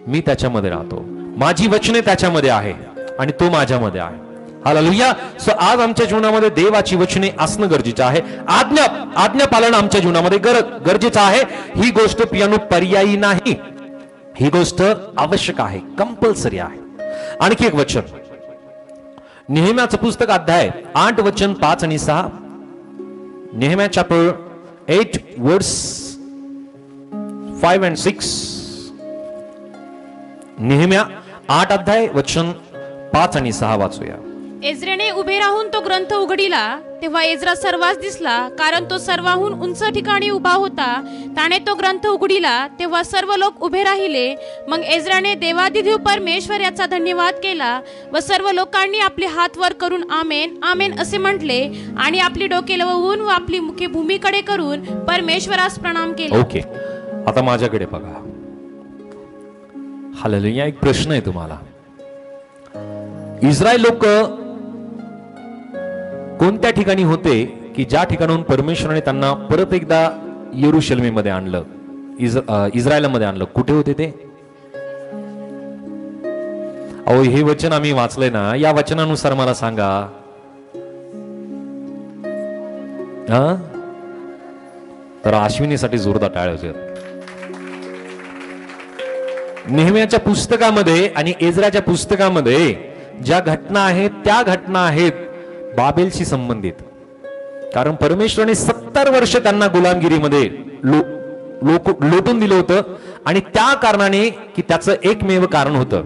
मी त्याच्यामध्ये राहतो, माझी वचने त्याच्यामध्ये आहे आणि तो माझ्यामध्ये आहे. हालेलुया. सो आज आमच्या जीवनामध्ये देवाची वचने असणं गरजेचं आहे. आज्ञा पालन आमच्या जीवनामध्ये गरजेचं आहे. ही गोष्ट प्रियांनो पर्यायी नाही, ही गोष्ट आवश्यक आहे, कंपल्सरी आहे. आणखी एक वचन, नेहम्याचं पुस्तक अध्याय 8 वचन 5 आणि 6. नेहम्या चॅप्टर 8 वर्स 5 and 6. नेहम्या 8 अध्याय वचन 5 आणि 6 वाचूया. एज्राने उभे राहून तो ग्रंथ उघडिला, तेव्हा एज्रा सर्वांस दिसला, कारण तो सर्वाहून उंच ठिकाणी उभा होता. त्याने तो ग्रंथ उघडिला, तेव्हा सर्व लोक उभे राहिले. मग एज्राने देवादिदेव परमेश्वर याचा धन्यवाद केला व सर्व लोकांनी आपले हात वर करून आमेन आमेन असे म्हटले आणि आपली डोके लवून व आपली मुखे भूमीकडे करून परमेश्वरास प्रणाम केला. ओके, आता माझ्याकडे बघा. हालेलुया. एक प्रश्न आहे तुम्हाला. इस्रायल लोक कोणत्या ठिकाणी होते की ज्या ठिकाणाहून परमेश्वराने त्यांना परत एकदा यरूशलेममध्ये आणलं, इस्रायलमध्ये आणलं? कुठे होते ते? अहो, हे वचन आम्ही वाचलंय ना, या वचनानुसार मला सांगा. तर अश्विनीसाठी जोरदार टाळ्या होत्या. नेहम्याच्या पुस्तकामध्ये आणि एज्राच्या पुस्तकामध्ये ज्या घटना आहेत त्या घटना आहेत बाबेलशी संबंधित. कारण परमेश्वराने 70 वर्ष त्यांना गुलामगिरीमध्ये लोटून दिलं होतं आणि त्या कारणाने की त्याचं एकमेव कारण होतं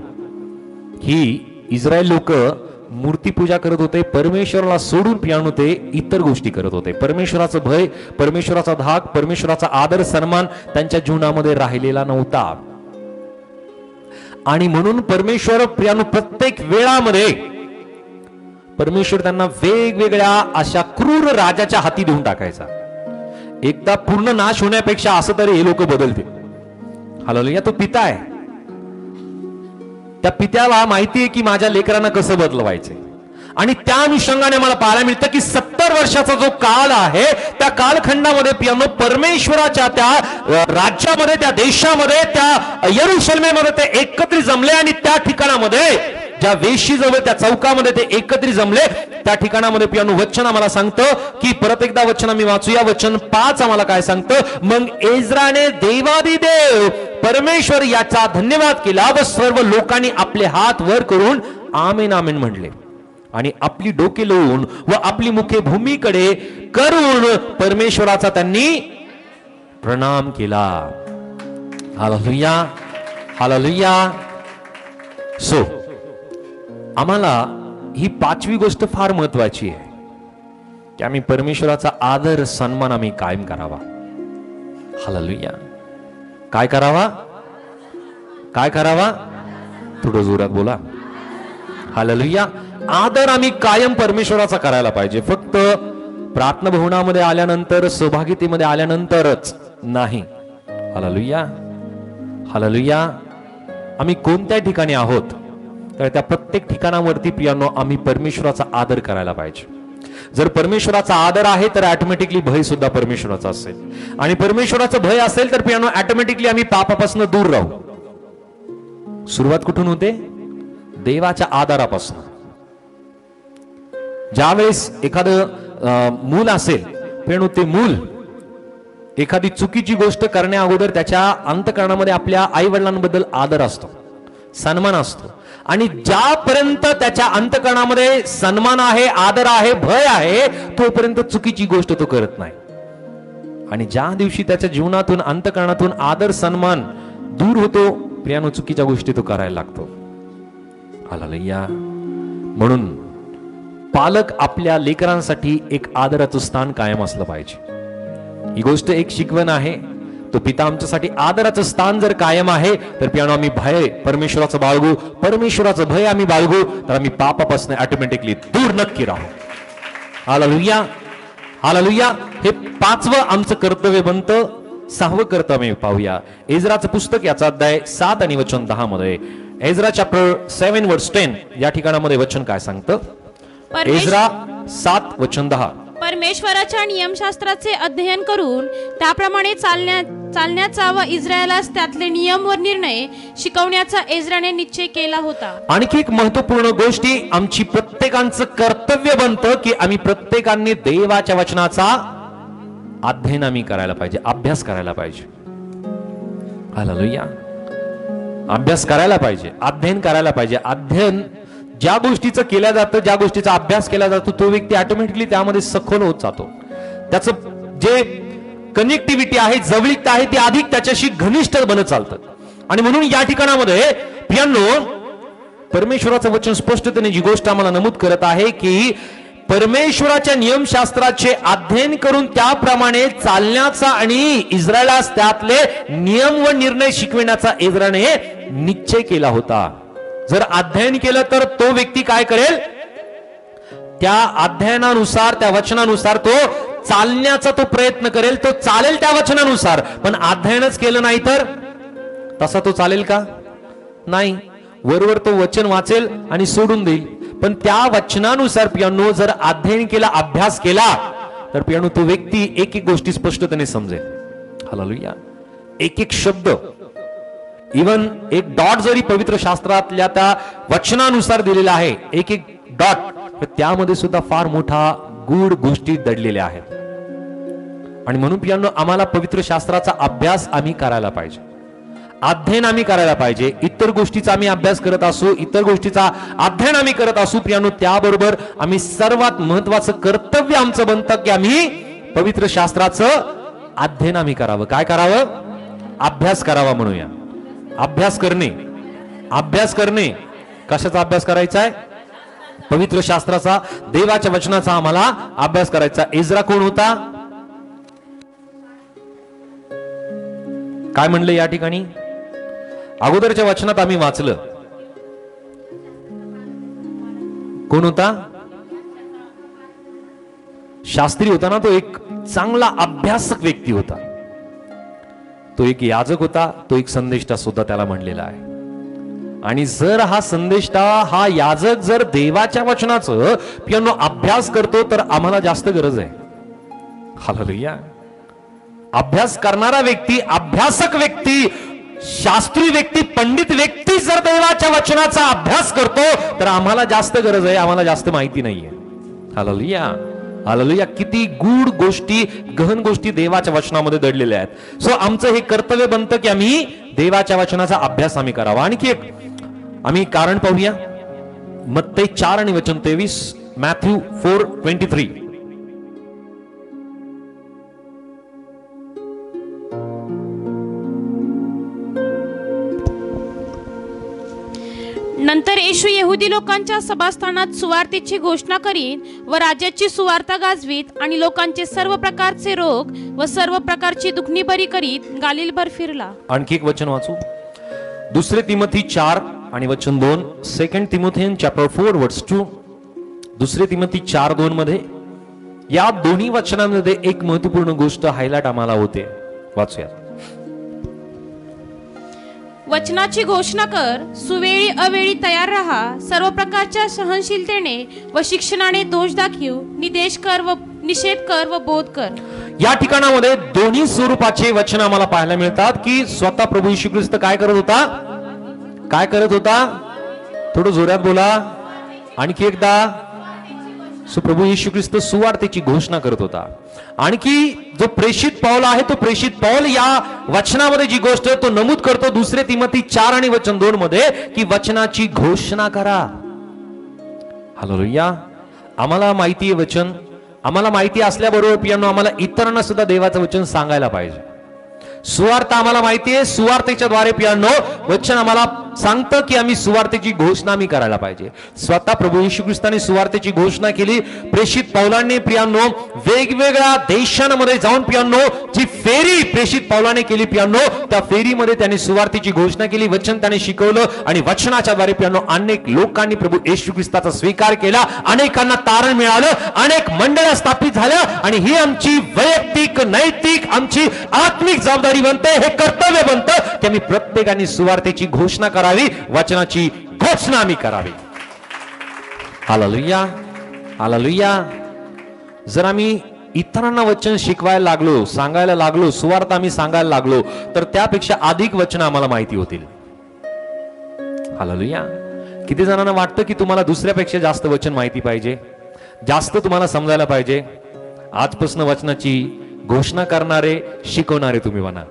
की इस्रायल लोक मूर्तीपूजा करत होते, परमेश्वराला सोडून पियानो ते इतर गोष्टी करत होते. परमेश्वराचं भय, परमेश्वराचा धाक, परमेश्वराचा आदर सन्मान त्यांच्या जीवनामध्ये राहिलेला नव्हता. आणि म्हणून परमेश्वर प्रियानो प्रत्येक वेळामध्ये परमेश्वर त्यांना वेगवेगळ्या अशा क्रूर राजाच्या हाती देऊन टाकायचा. एकदा पूर्ण नाश होण्यापेक्षा असं तरी हे लोक बदलतील. हालेलुया. तो पिता आहे, त्या पित्याला माहिती आहे की माझ्या लेकरांना कसं बदलवायचंय. आणि त्या अनुषंगाने मला पाहायला मिळतं की 70 वर्षाचा जो काळ आहे त्या कालखंडामध्ये पियानो परमेश्वराच्या त्या राज्यामध्ये, त्या देशामध्ये, त्या यरूशलेममध्ये ते एकत्रित जमले आणि त्या ठिकाणामध्ये ज्या वेशीजवळ त्या चौकामध्ये ते एकत्रित जमले. त्या ठिकाणामध्ये पियानो वचन आम्हाला सांगतं की परत एकदा वचन आम्ही वाचूया. वचन 5 आम्हाला काय सांगतं? मग एज्राने देवादिदेव परमेश्वर याचा धन्यवाद केला व सर्व लोकांनी आपले हात वर करून आमेन आमेन म्हणले आणि आपली डोके लावून व आपली मुखे भूमीकडे करून परमेश्वराचा त्यांनी प्रणाम केला. Hallelujah, hallelujah. सो आम्हाला ही 5वी गोष्ट फार महत्वाची आहे की आम्ही परमेश्वराचा आदर सन्मान आम्ही कायम करावा. हालेलुया. काय करावा? काय करावा? थोडं जोरात बोला. हालेलुया. आदर आम्ही कायम परमेश्वराचा करायला पाहिजे. फक्त प्रार्थना भवनामध्ये आल्यानंतर, सहभागितेमध्ये आल्यानंतरच नाही. Hallelujah, hallelujah. आम्ही कोणत्या ठिकाणी आहोत तर त्या प्रत्येक ठिकाणावरती प्रियांनो आम्ही परमेश्वराचा आदर करायला पाहिजे. जर परमेश्वराचा आदर आहे तर ऑटोमॅटिकली भय सुद्धा परमेश्वराचा असेल आणि परमेश्वराचं भय असेल तर प्रियांनो ऑटोमॅटिकली आम्ही पापापासून दूर राहू. सुरुवात कुठून होते? देवाच्या आदरापासून. ज्यावेळेस एखादं मूल असेल प्रियांनो, ते मूल एखादी चुकीची गोष्ट करण्या अगोदर त्याच्या अंतःकरणामध्ये आपल्या आई वडिलांबद्दल आदर असतो, सन्मान असतो. आणि ज्यापर्यंत त्याच्या अंतःकरणामध्ये सन्मान आहे, आदर आहे, भय आहे, तोपर्यंत चुकीची गोष्ट तो करत नाही. आणि ज्या दिवशी त्याच्या जीवनातून, अंतःकरणातून आदर सन्मान दूर होतो प्रियानो, चुकीच्या गोष्टी तो करायला लागतो. हालेलुया. म्हणून पालक आपल्या लेकरांसाठी एक आदराचं स्थान कायम असलं पाहिजे. ही गोष्ट एक शिकवण आहे. तो पिता आमच्यासाठी आदराचं स्थान जर कायम आहे तर प्रियानो आम्ही भय परमेश्वराचं बाळगू, परमेश्वराचं भय आम्ही बाळगू तर आम्ही पापापासून ऑटोमॅटिकली दूर नक्की राहू. Hallelujah, hallelujah. हे 5वं आमचं कर्तव्य बनतं 6वं कर्तव्य पाहूया. एज्राचं पुस्तक याचा अध्याय 7 आणि वचन 10 मध्ये. एज्रा चॅप्टर 7 वर्स 10 या ठिकाणामध्ये वचन काय सांगतं? एज्रा 7 वचन 10. परमेश्वराच्या नियमशास्त्राचे अध्ययन करून त्याप्रमाणे चालण्याचा व इस्रायलास त्यातले नियम व निर्णय शिकवण्याचा एज्राने निश्चय केला होता. आणखी एक महत्वपूर्ण गोष्टी आमची प्रत्येकांचं कर्तव्य बनतं की आम्ही प्रत्येकाने देवाच्या वचनाचा अध्ययन आम्ही करायला पाहिजे, अभ्यास करायला पाहिजे. हालेलुया. अभ्यास करायला पाहिजे, अध्ययन करायला पाहिजे. अध्ययन ज्या गोष्टीचं केलं जातं, ज्या गोष्टीचा अभ्यास केला जातो, तो व्यक्ती ऑटोमॅटिकली त्यामध्ये सखोल होत जातो. त्याचं जे कनेक्टिव्हिटी आहे, जवळीकता आहे, ती अधिक त्याच्याशी घनिष्ठ बनत चालतं. आणि म्हणून या ठिकाणामध्ये प्रियांनो, परमेश्वराचं वचन स्पष्टतेने जी गोष्ट आम्हाला नमूद करत आहे की परमेश्वराच्या नियमशास्त्राचे अध्ययन करून त्याप्रमाणे चालण्याचा आणि इस्रायलास त्यातले नियम व निर्णय शिकविण्याचा एज्राने निश्चय केला होता. जर अध्ययन केलं तर तो व्यक्ती काय करेल? त्या अध्ययनानुसार, त्या वचनानुसार तो चालण्याचा तो प्रयत्न करेल, तो चालेल त्या वचनानुसार. पण अध्ययनच केलं नाही तर तसा तो चालेल का? नाही. वरवर तो वचन वाचेल आणि सोडून देईल. पण त्या वचनानुसार पियानो जर अध्ययन केला, अभ्यास केला, तर पियानो तो व्यक्ती एक एक गोष्टी स्पष्टतेने समजेल. हालेलुया. एक एक शब्द, इवन एक डॉट जरी पवित्र शास्त्रातल्या त्या वचनानुसार दिलेला आहे, एक एक डॉट, त्यामध्ये सुद्धा फार मोठा गूढ गोष्टी दडलेल्या आहेत. आणि म्हणून पियानो आम्हाला पवित्र शास्त्राचा अभ्यास आम्ही करायला पाहिजे, अध्ययन आम्ही करायला पाहिजे. इतर गोष्टीचा आम्ही अभ्यास करत असू, इतर गोष्टीचा अध्ययन आम्ही करत असू पियानो, त्याबरोबर आम्ही सर्वात महत्वाचं कर्तव्य आमचं बनतं की आम्ही पवित्र शास्त्राचं अध्ययन आम्ही करावं. काय करावं? अभ्यास करावा. म्हणूया अभ्यास करणे. अभ्यास करणे कशाचा अभ्यास करायचा आहे? पवित्र शास्त्राचा, देवाच्या वचनाचा आम्हाला अभ्यास करायचा. एज्रा कोण होता? काय म्हणलं या ठिकाणी? अगोदरच्या वचनात आम्ही वाचलं, कोण होता? शास्त्री होता ना. तो एक चांगला अभ्यासक व्यक्ती होता. तो एक याजक होता, तो एक संदेष्टा सुद्धा त्याला म्हणलेला आहे. आणि जर हा संदेष्टा, हा याजक जर देवाच्या वचनाचं पियानो अभ्यास करतो तर आम्हाला जास्त गरज आहे. हालेलुया. अभ्यास करणारा व्यक्ती, अभ्यासक व्यक्ती, शास्त्री व्यक्ती, पंडित व्यक्ती जर देवाच्या वचनाचा अभ्यास करतो तर आम्हाला जास्त गरज आहे, आम्हाला जास्त माहिती नाहीये. हालेलुया. हालेलुया. किती गूढ गोष्टी, गहन गोष्टी देवाच्या वचनामध्ये दडलेल्या आहेत. सो आमचं हे कर्तव्य बनतं की आम्ही देवाच्या वचनाचा अभ्यास आम्ही करावा. आणखी एक आम्ही कारण पाहूया. मत्ती 4 आणि वचन 23, मॅथ्यू 4:23. नंतर येशू यहुदी लोकांच्या सभास्थानात सुवार्तेची घोषणा करीत व राज्याची सुवार्ता गाजवीत आणि लोकांचे सर्व प्रकारचे रोग व सर्व प्रकारची दुखणी बरी करीत गालिलभर फिरला. आणखी एक वचन वाचू. 2 तिमोथी 4 आणि वचन 2. 2 तिमोथियन चॅप्टर 4 वर्स 2. 2 तिमोथी 4:2 मध्ये या दोन्ही वचनांमध्ये एक महत्वपूर्ण गोष्ट हायलाइट आम्हाला होते. वाचूया. वचनाची घोषणा कर, सुवेळी अवेळी तयार राहा, सर्व प्रकारच्या सहनशीलतेने व शिक्षणाने दोष दाखव, निदेश कर व निषेध कर व बोध कर. या ठिकाणामध्ये दोन्ही स्वरूपाचे वचन आम्हाला पाहायला मिळतात की स्वतः प्रभू येशू ख्रिस्त काय करत होता? काय करत होता? थोडं जोरात बोला. आणखी एकदा. प्रभू येशू ख्रिस्त सुवार्तेची घोषणा करत होता. आणखी जो प्रेषित पाऊल आहे, तो प्रेषित पाऊल या वचनामध्ये जी गोष्ट तो नमूद करतो 2 तिमोथी 4 आणि वचन 2 मध्ये की वचनाची घोषणा करा. हालेलुया. आम्हाला माहिती आहे वचन, आम्हाला माहिती असल्याबरोबर पियानो आम्हाला इतरांना सुद्धा देवाचं वचन सांगायला पाहिजे. सुवार्ता आम्हाला माहिती आहे, सुवार्तेच्या द्वारे पियानो वचन आम्हाला सांगतं की आम्ही सुवार्तेची घोषणा आम्ही करायला पाहिजे. स्वतः प्रभू येशू ख्रिस्ताने सुवार्तेची घोषणा केली. प्रेषित पौलांनी प्रियांनो वेगवेगळ्या देशांमध्ये जाऊन प्रियांनो जी फेरी प्रेषित पौलाने केली प्रियांनो, त्या फेरीमध्ये त्याने सुवार्तेची घोषणा केली, वचन त्याने शिकवलं आणि वचनाच्या द्वारे प्रियांनो अनेक लोकांनी प्रभू येशू ख्रिस्ताचा स्वीकार केला, अनेकांना तारण मिळालं, अनेक मंडळं स्थापित झाल्या. आणि ही आमची वैयक्तिक नैतिक आमची आत्मिक जबाबदारी बनते, हे कर्तव्य बनतं की आम्ही प्रत्येकाने सुवार्तेची घोषणा करावी, वचनाची घोषणा आम्ही करावी. Hallelujah, hallelujah. जर आम्ही इतरांना वचन शिकवायला लागलो, सांगायला लागलो, सुवार्ता आम्ही सांगायला लागलो, तर त्यापेक्षा अधिक वचन आम्हाला माहिती होतील. हालेलुया. किती जणांना वाटतं की तुम्हाला दुसऱ्यापेक्षा जास्त वचन माहिती पाहिजे, जास्त तुम्हाला समजायला पाहिजे? आजपासून वचनाची घोषणा करणारे, शिकवणारे तुम्ही बना.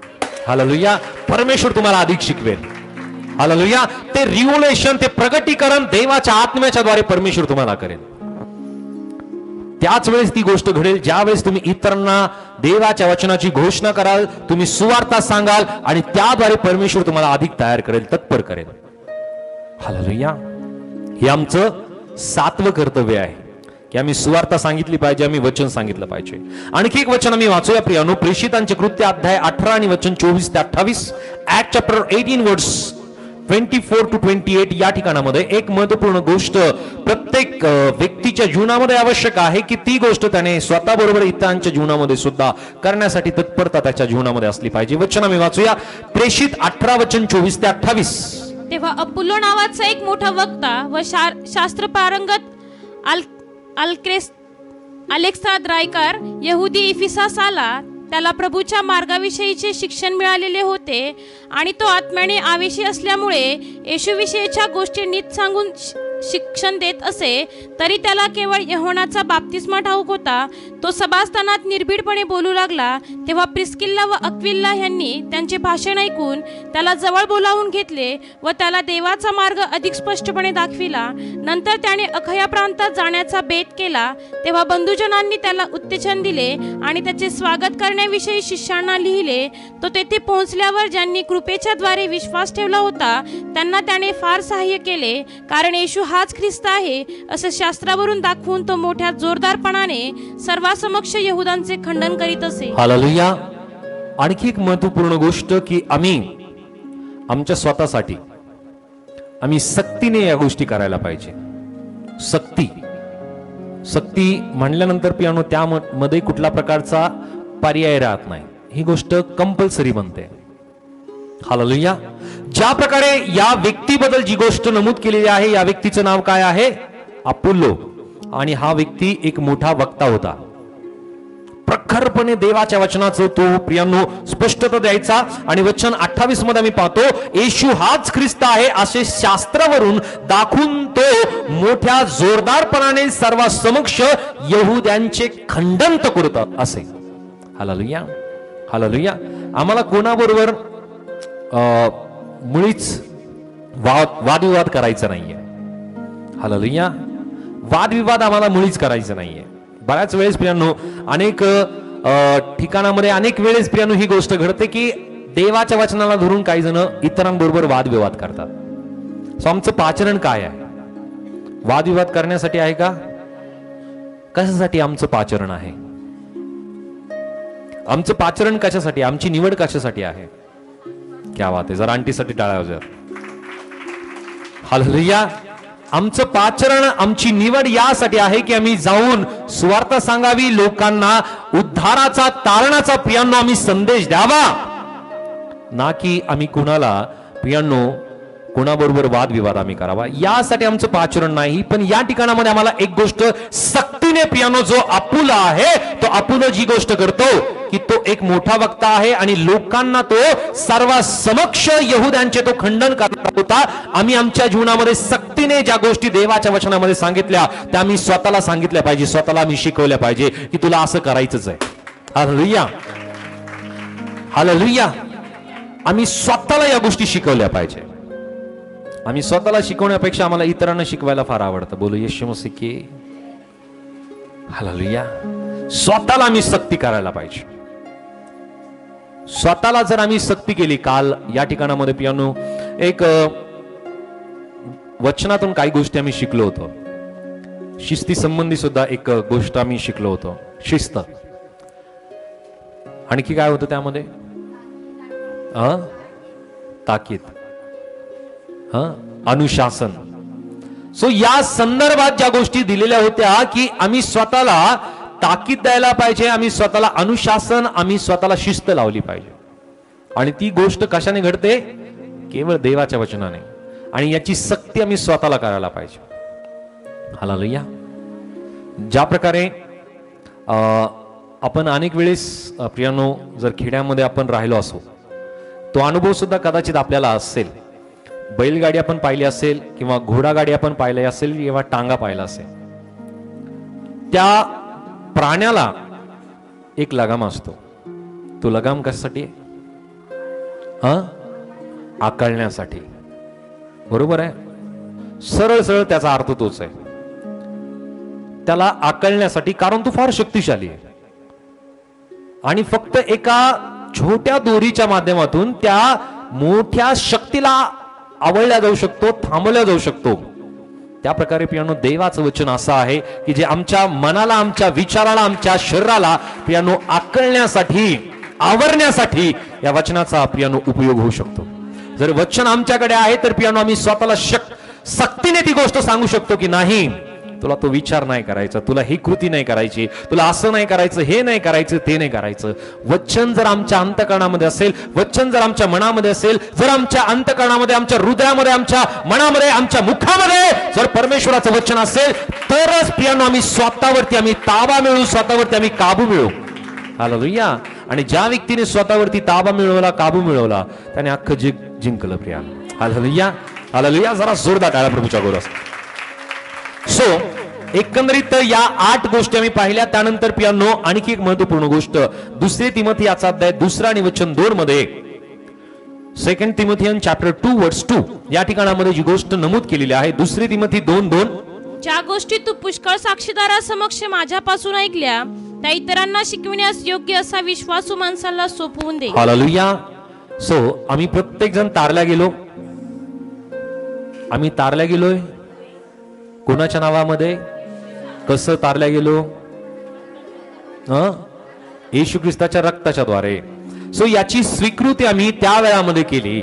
हालेलुया. परमेश्वर तुम्हाला अधिक शिकवेल. हालेलुया. ते रिव्होल्युशन, ते प्रगटीकरण देवाच्या आत्म्याच्या द्वारे परमेश्वर तुम्हाला करेल. त्याच वेळेस ती गोष्ट घडेल ज्या वेळेस तुम्ही इतरांना देवाच्या वचनाची घोषणा कराल, तुम्ही सुवार्ता सांगाल आणि त्याद्वारे परमेश्वर तुम्हाला अधिक तयार करेल, तत्पर करेल. हालेलुया. हे आमचं 7वं कर्तव्य आहे की आम्ही सुवार्ता सांगितली पाहिजे, आम्ही वचन सांगितलं पाहिजे. आणखी एक वचन आम्ही वाचूया प्रियानो, प्रेषितांचे कृत्य अध्याय 18 आणि वचन 24 ते 28. ऍक्ट चॅप्टर 18 वर्स 24 to 28 या ठिकाणामध्ये एक महत्वपूर्ण गोष्ट प्रत्येक व्यक्तीच्या जीवनामध्ये आवश्यक आहे की ती गोष्ट त्याने स्वतःबरोबर इतरांच्या जीवनामध्ये सुद्धा करण्यासाठी तत्परता त्याच्या जीवनामध्ये असली पाहिजे. वचन आम्ही वाचूया, प्रेषित 18 वचन 24 ते 28. तेव्हा अपुल्लो नावाचा एक मोठा वक्ता व शास्त्र पारंगत अलेक्सांद्रायकर यहुदी इफिसास आला. त्याला प्रभूच्या मार्गाविषयीचे शिक्षण मिळालेले होते आणि तो आत्म्याने आवेशी असल्यामुळे येशूविषयीच्या गोष्टी नीट सांगून शिक्षण देत असे. तरी त्याला केवळ यूहन्नाचा बाप्तिस्मा ठाऊक होता. तो सभास्थानात निर्भीडपणे बोलू लागला. तेव्हा प्रिस्किल्ला व अक्विला यांनी त्यांचे भाषण ऐकून त्याला जवळ बोलावून घेतले व त्याला देवाचा मार्ग अधिक स्पष्टपणे दाखविला. नंतर त्याने अखया प्रांतात जाण्याचा बेत केला. तेव्हा बंधुजनांनी त्याला उत्तेजन दिले आणि त्याचे स्वागत करण्याविषयी शिष्यांना लिहिले. तो तेथे पोहोचल्यावर ज्यांनी कृपेच्या द्वारे विश्वास ठेवला होता त्यांना त्याने फार सहाय्य केले, कारण येशू हाच ख्रिस्त आहे असे शास्त्रावरून दाखवून तो मोठ्या जोरदारपणाने सर्वांसमक्ष यहुदांचे खंडन करीत असे. हालेलुया. आणखी एक महत्वपूर्ण गोष्ट की आम्ही आमच्या स्वतःसाठी आम्ही सक्तीने या गोष्टी करायला पाहिजे. सक्ती म्हणल्यानंतर पियानो त्यामध्ये कुठल्या प्रकारचा पर्याय राहत नाही, ही गोष्ट कंपल्सरी बनते. हालेलुया. ज्या प्रकारे या व्यक्तीबद्दल जी गोष्ट नमूद केलेली आहे, या व्यक्तीचं नाव काय आहे? अपुल्लो. आणि हा व्यक्ती एक मोठा वक्ता होता. प्रखरपणे देवाच्या वचनाचं तो प्रियांनो स्पष्टता द्यायचा. आणि वचन 28 मध्ये आम्ही पाहतो, येशू हाच ख्रिस्त आहे असे शास्त्रावरून दाखवून तो मोठ्या जोरदारपणाने सर्वांसमक्ष यहुद्यांचे खंडन करत असे. Hallelujah, hallelujah. आम्हाला कोणाबरोबर मुळीच वादविवाद करायचा नाहीये. हालेलुया. वादविवाद आम्हाला मुळीच करायचा नाहीये. बऱ्याच वेळेस प्रियांनो अनेक ठिकाणामध्ये अनेक वेळेस प्रियांनो ही गोष्ट घडते की देवाच्या वचनाला धरून काही जण इतरांबरोबर वादविवाद करतात. सो आमचं पाचरण काय आहे? वादविवाद करण्यासाठी आहे का? कशासाठी आमचं पाचरण आहे? आमचं पाचरण कशासाठी? आमची निवड कशासाठी आहे? क्या बात आहे. जरा आंटीसाठी टाळा जर. हालेलुया. आमचं पाचरण, आमची निवड यासाठी आहे की आम्ही जाऊन सुवार्ता सांगावी, लोकांना उद्धाराचा, तारणाचा प्रियांनो आम्ही संदेश द्यावा, ना की आम्ही कुणाला प्रियांनो कोणाबरोबर वादविवाद आम्ही करावा. यासाठी आमचं पाचरण नाही. पण या ठिकाणामध्ये आम्हाला एक गोष्ट सक्तीने प्रियांनो, जो अपुल्ला आहे तो अपुल्ला जी गोष्ट करतो की तो एक मोठा वक्ता आहे आणि लोकांना तो सर्वांसमक्ष यहुद्यांचे तो खंडन करणार होता. आम्ही आमच्या जीवनामध्ये सक्तीने ज्या गोष्टी देवाच्या वचनामध्ये सांगितल्या त्या आम्ही स्वतःला सांगितल्या पाहिजे, स्वतःला आम्ही शिकवल्या पाहिजे की तुला असं करायचंच आहे. Hallelujah, hallelujah. आम्ही स्वतःला या गोष्टी शिकवल्या पाहिजे. आम्ही स्वतःला शिकवण्यापेक्षा आम्हाला इतरांना शिकवायला फार आवडतं. बोलू येशू मसीह की. हालेलुया. स्वतःला आम्ही सक्ती करायला पाहिजे. स्वतःला जर आम्ही सक्ती केली, काल या ठिकाणामध्ये पियानो एक वचनातून काही गोष्टी आम्ही शिकलो होतो. शिस्ती संबंधी सुद्धा एक गोष्ट आम्ही शिकलो होतो, शिस्त. आणखी काय होतं त्यामध्ये? ताकीद, अनुशासन. सो या संदर्भात ज्या गोष्टी दिलेल्या होत्या की आम्ही स्वतःला ताकीद द्यायला पाहिजे, आम्ही स्वतःला अनुशासन, आम्ही स्वतःला शिस्त लावली पाहिजे. आणि ती गोष्ट कशाने घडते? केवळ देवाच्या वचनाने. आणि याची सक्ती आम्ही स्वतःला करायला पाहिजे. हालेलुया. ज्या प्रकारे आपण अनेक वेळेस प्रियानो जर खेड्यामध्ये आपण राहिलो असो, तो अनुभव सुद्धा कदाचित आपल्याला असेल. बैलगाडी आपण पाहिली असेल किंवा घोडागाडी आपण पाहिली असेल किंवा टांगा पाहिला असेल. त्या प्राण्याला एक लगाम असतो. तो लगाम कशासाठी आहे? आकळण्यासाठी. बरोबर आहे. सरळ सरळ त्याचा अर्थ तोच आहे. त्याला आकळण्यासाठी, कारण तो फार शक्तिशाली आहे आणि फक्त एका छोट्या दोरीच्या माध्यमातून त्या मोठ्या शक्तीला आवळल्या जाऊ शकतो, थांबवल्या जाऊ शकतो. त्या प्रकारे प्रियानो देवाचं वचन असं आहे की जे आमच्या मनाला, आमच्या विचाराला, आमच्या शरीराला प्रियानो आकळण्यासाठी, आवरण्यासाठी या वचनाचा प्रियानो उपयोग होऊ शकतो. जर वचन आमच्याकडे आहे तर प्रियानो आम्ही स्वतःला सक्तीने ती गोष्ट सांगू शकतो की नाही, तुला तो विचार नाही करायचा, तुला ही कृती नाही करायची, तुला असं नाही करायचं, हे नाही करायचं, ते नाही करायचं. वचन जर आमच्या अंतःकरणामध्ये असेल, वचन जर आमच्या मनामध्ये असेल, जर आमच्या अंतःकरणामध्ये, आमच्या हृदयामध्ये, आमच्या मनामध्ये, आमच्या मुखामध्ये जर परमेश्वराचं वचन असेल तरच प्रियानो आम्ही स्वतःवरती आम्ही ताबा मिळवू, स्वतःवरती आम्ही काबू मिळवू. हालेलुया. आणि ज्या व्यक्तीने स्वतःवरती ताबा मिळवला, काबू मिळवला, त्याने अख्खं जग जिंकलं प्रियानो. Hallelujah, hallelujah. जरा जोरदार टाळ्या प्रभूच्या गोरास. सो एकंदरीत या 8 गोष्टी आम्ही पाहिल्या. त्यानंतर प्रियानो आणखी एक महत्वपूर्ण गोष्ट, 2 तिमोथी याचा अध्याय 2 आणि वचन 2 मध्ये, 2 तिमोथियन चॅप्टर 2 वर्स 2 या ठिकाणामध्ये जी गोष्ट नमूद केलेली आहे, 2 तिमोथी 2:2, ज्या गोष्टी तू पुष्कळ साक्षीदारासमक्ष माझ्यापासून ऐकल्या त्या इतरांना शिकविण्यास योग्य असा विश्वासू माणसाला सोपवून दे. हालेलुया. सो आम्ही प्रत्येक जण तारल्या गेलो. आम्ही तारल्या गेलोय कोणाच्या नावामध्ये? कसं तारल्या गेलो? येशू ख्रिस्ताच्या रक्ताच्या द्वारे. सो याची स्वीकृती आम्ही त्या वेळामध्ये केली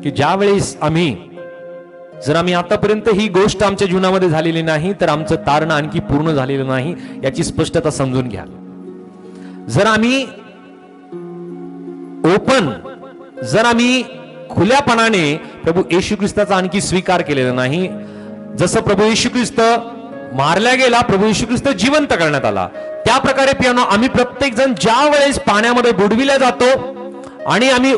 की ज्या वेळेस आम्ही, जर आम्ही आतापर्यंत ही गोष्ट आमच्या जीवनामध्ये झालेली नाही तर आमचं तारण आणखी पूर्ण झालेलं नाही, याची स्पष्टता समजून घ्या. जर आम्ही जर आम्ही खुल्यापणाने प्रभू येशू ख्रिस्ताचा आणखी स्वीकार केलेला नाही, जसं प्रभू येशू ख्रिस्त मारला गेला, प्रभू येशू ख्रिस्त जिवंत करण्यात आला, त्या प्रकारे प्रियानो आम्ही प्रत्येक जण ज्या वेळेस पाण्यामध्ये बुडविल्या जातो आणि आम्ही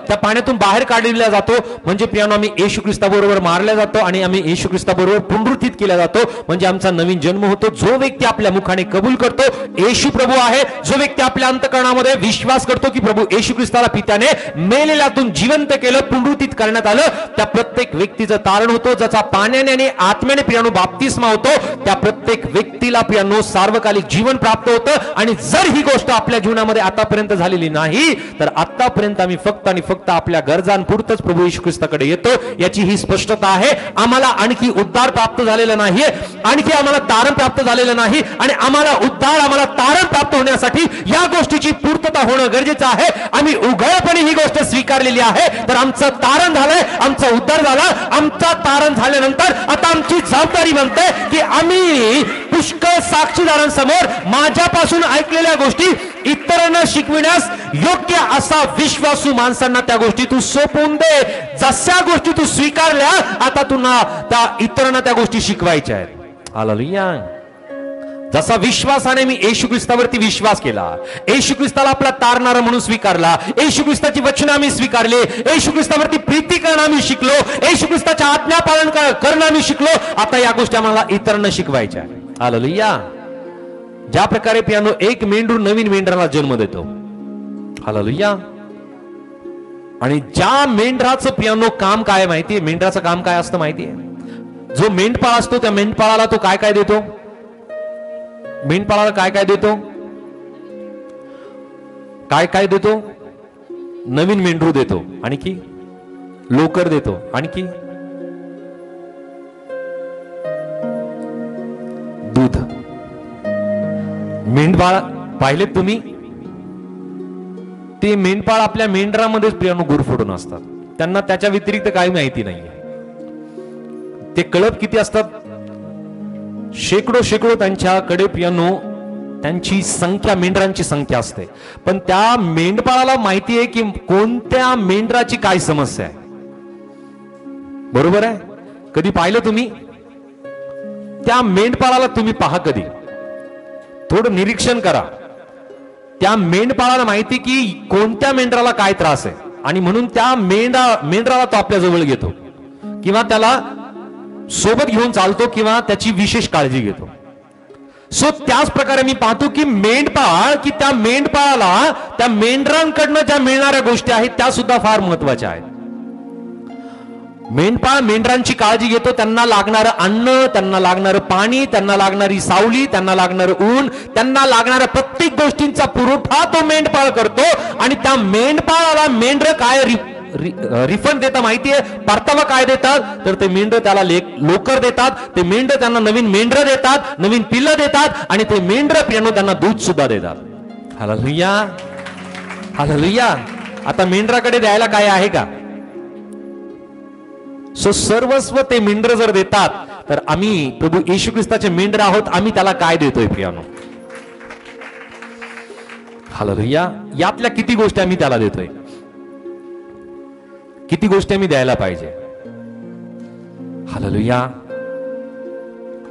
त्या पाण्यातून बाहेर काढलेला जातो, म्हणजे प्रियानो आम्ही येशू ख्रिस्ताबरोबर मारल्या जातो आणि आम्ही येशू ख्रिस्ताबरोबर पुनरुत्थित केला जातो, म्हणजे आमचा नवीन जन्म होतो. जो व्यक्ती आपल्या मुखाने कबूल करतो येशू प्रभू आहे, जो व्यक्ती आपल्या अंतःकरणामध्ये विश्वास करतो की प्रभू येशू ख्रिस्ताला पित्याने मेलेल्यातून जिवंत केलं, पुनरुत्थित करण्यात आलं, त्या प्रत्येक व्यक्तीचं तारण होतो. ज्याचा पाण्याने आणि आत्म्याने प्रियानो बाप्तिस्मा होतो, त्या प्रत्येक व्यक्तीला प्रियानो सार्वकालिक जीवन प्राप्त होतं. आणि जर ही गोष्ट आपल्या जीवनामध्ये आतापर्यंत झालेली नाही तर आतापर्यंत आम्ही फक्त आणि फक्त आपल्या गरजांपुरतच प्रभू येशू ख्रिस्ताकडे येतो, याची ही स्पष्टता आहे. आम्हाला आणखी उद्धार प्राप्त झालेला नाहीये, आणखी आम्हाला तारण प्राप्त झालेलं नाही, आणि आम्हाला उद्धार, आम्हाला तारण प्राप्त होण्यासाठी या गोष्टीची पूर्तता होणं गरजेचं आहे. आम्ही उघडपणे ही गोष्ट स्वीकारलेली आहे, तर आमचं तारण झालंय, आमचा उद्धार झाला. आमचा तारण झाल्यानंतर आता आमची जबाबदारी बनते की आम्ही पुष्कळ साक्षीदारांसमोर माझ्यापासून ऐकलेल्या गोष्टी इतरांना शिकविण्यास योग्य असा विश्वासू माणसांना त्या गोष्टी तू सोपवून दे. जशा गोष्टी तू स्वीकारल्या, आता तुला त्या इतरांना त्या गोष्टी शिकवायच्या आहेत. हालेलुया. जसा विश्वासाने मी येशू ख्रिस्तावरती विश्वास केला, येशू ख्रिस्ताला आपला तारणारा म्हणून स्वीकारला, येशू ख्रिस्ताची वचनं आम्ही स्वीकारले, येशू ख्रिस्तावरती प्रीती करणं आम्ही शिकलो, येशू ख्रिस्ताच्या आज्ञा पालन करणं आम्ही शिकलो, आता या गोष्टी आम्हाला इतरांना शिकवायच्या आहेत. हालेलुया. ज्या प्रकारे प्रियानो एक मेंढरू नवीन मेंढराला जन्म देतो, हालेलुया, आणि ज्या मेंढराचं प्रियानो काम काय माहितीये? मेंढराचं काम काय असतं माहितीये? जो मेंढपाळ असतो त्या मेंढपाळाला तो काय काय देतो? मेंढपाळाला काय काय देतो? काय काय देतो? नवीन मेंढरू देतो, आणखी लोकर देतो, आणखी मेंढपाळ पाहिले तुम्ही, ते मेंढपाळ आपल्या मेंढरामध्येच प्रियानो गुरफटून असतात. त्यांना त्याच्या व्यतिरिक्त काही माहिती नाहीये. ते कळप किती असतात, शेकडो शेकडो त्यांच्याकडे प्रियानो त्यांची संख्या, मेंढरांची संख्या असते. पण त्या मेंढपाळाला माहिती आहे की कोणत्या मेंढराची काय समस्या आहे. बरोबर आहे. कधी पाहिलं तुम्ही त्या मेंढपाळाला? तुम्ही पहा कधी, थोडं निरीक्षण करा. त्या मेंढपाळाला माहिती की कोणत्या मेंढराला काय त्रास आहे, आणि म्हणून त्या मेंढराला तो आपल्या जवळ घेतो, किंवा त्याला सोबत घेऊन चालतो, किंवा त्याची विशेष काळजी घेतो. सो त्याच प्रकारे मी पाहतो की मेंढपाळ, की त्या मेंढपाळाला त्या मेंढरांकडनं ज्या मिळणाऱ्या गोष्टी आहेत त्या सुद्धा फार महत्वाच्या आहेत. मेंढपाळ मेंढरांची काळजी घेतो. त्यांना लागणारं अन्न, त्यांना लागणारं पाणी, त्यांना लागणारी सावली, त्यांना लागणारं ऊन, त्यांना लागणाऱ्या प्रत्येक गोष्टींचा पुरवठा तो मेंढपाळ करतो. आणि त्या मेंढपाळाला मेंढर काय रिफंड देतात माहितीये, परतावा काय देतात, तर ते मेंढर त्याला लोकर देतात. ते मेंढर त्यांना नवीन मेंढर देतात, नवीन पिल्लं देतात, आणि ते मेंढर प्रियानो त्यांना दूध सुद्धा देतात. Hallelujah, hallelujah. आता मेंढराकडे द्यायला काय आहे का? सो सर्वस्व ते मेंढर जर देतात, तर आम्ही प्रभू येशू ख्रिस्ताचे मेंढर आहोत. आम्ही त्याला काय देतोय प्रियानो? हालेलुया. यातल्या किती गोष्टी आम्ही त्याला देतोय, किती गोष्टी आम्ही द्यायला पाहिजे. हालेलुया.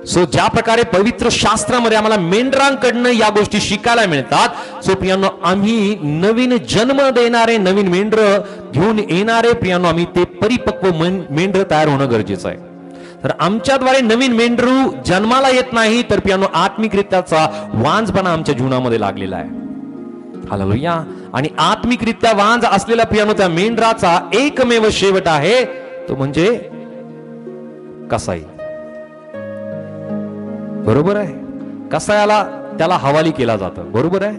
सो ज्या प्रकारे पवित्र शास्त्रामध्ये आम्हाला मेंढरांकडनं या गोष्टी शिकायला मिळतात, सो प्रियानो आम्ही नवीन जन्म देणारे, नवीन मेंढर घेऊन येणारे प्रियानो, आम्ही ते परिपक्व मेंढर तयार होणं गरजेचं आहे. तर आमच्याद्वारे नवीन मेंढरू जन्माला येत नाही, तर प्रियानो आत्मिकरित्याचा वांजपणा आमच्या जीवनामध्ये लागलेला आहे. हालेलुया. आणि आत्मिकरित्या वांज असलेला प्रियानो त्या मेंढराचा एकमेव शेवट आहे, तो म्हणजे कसाई. बरोबर आहे. कसायाला त्याला हवाली केला जातं. बरोबर आहे.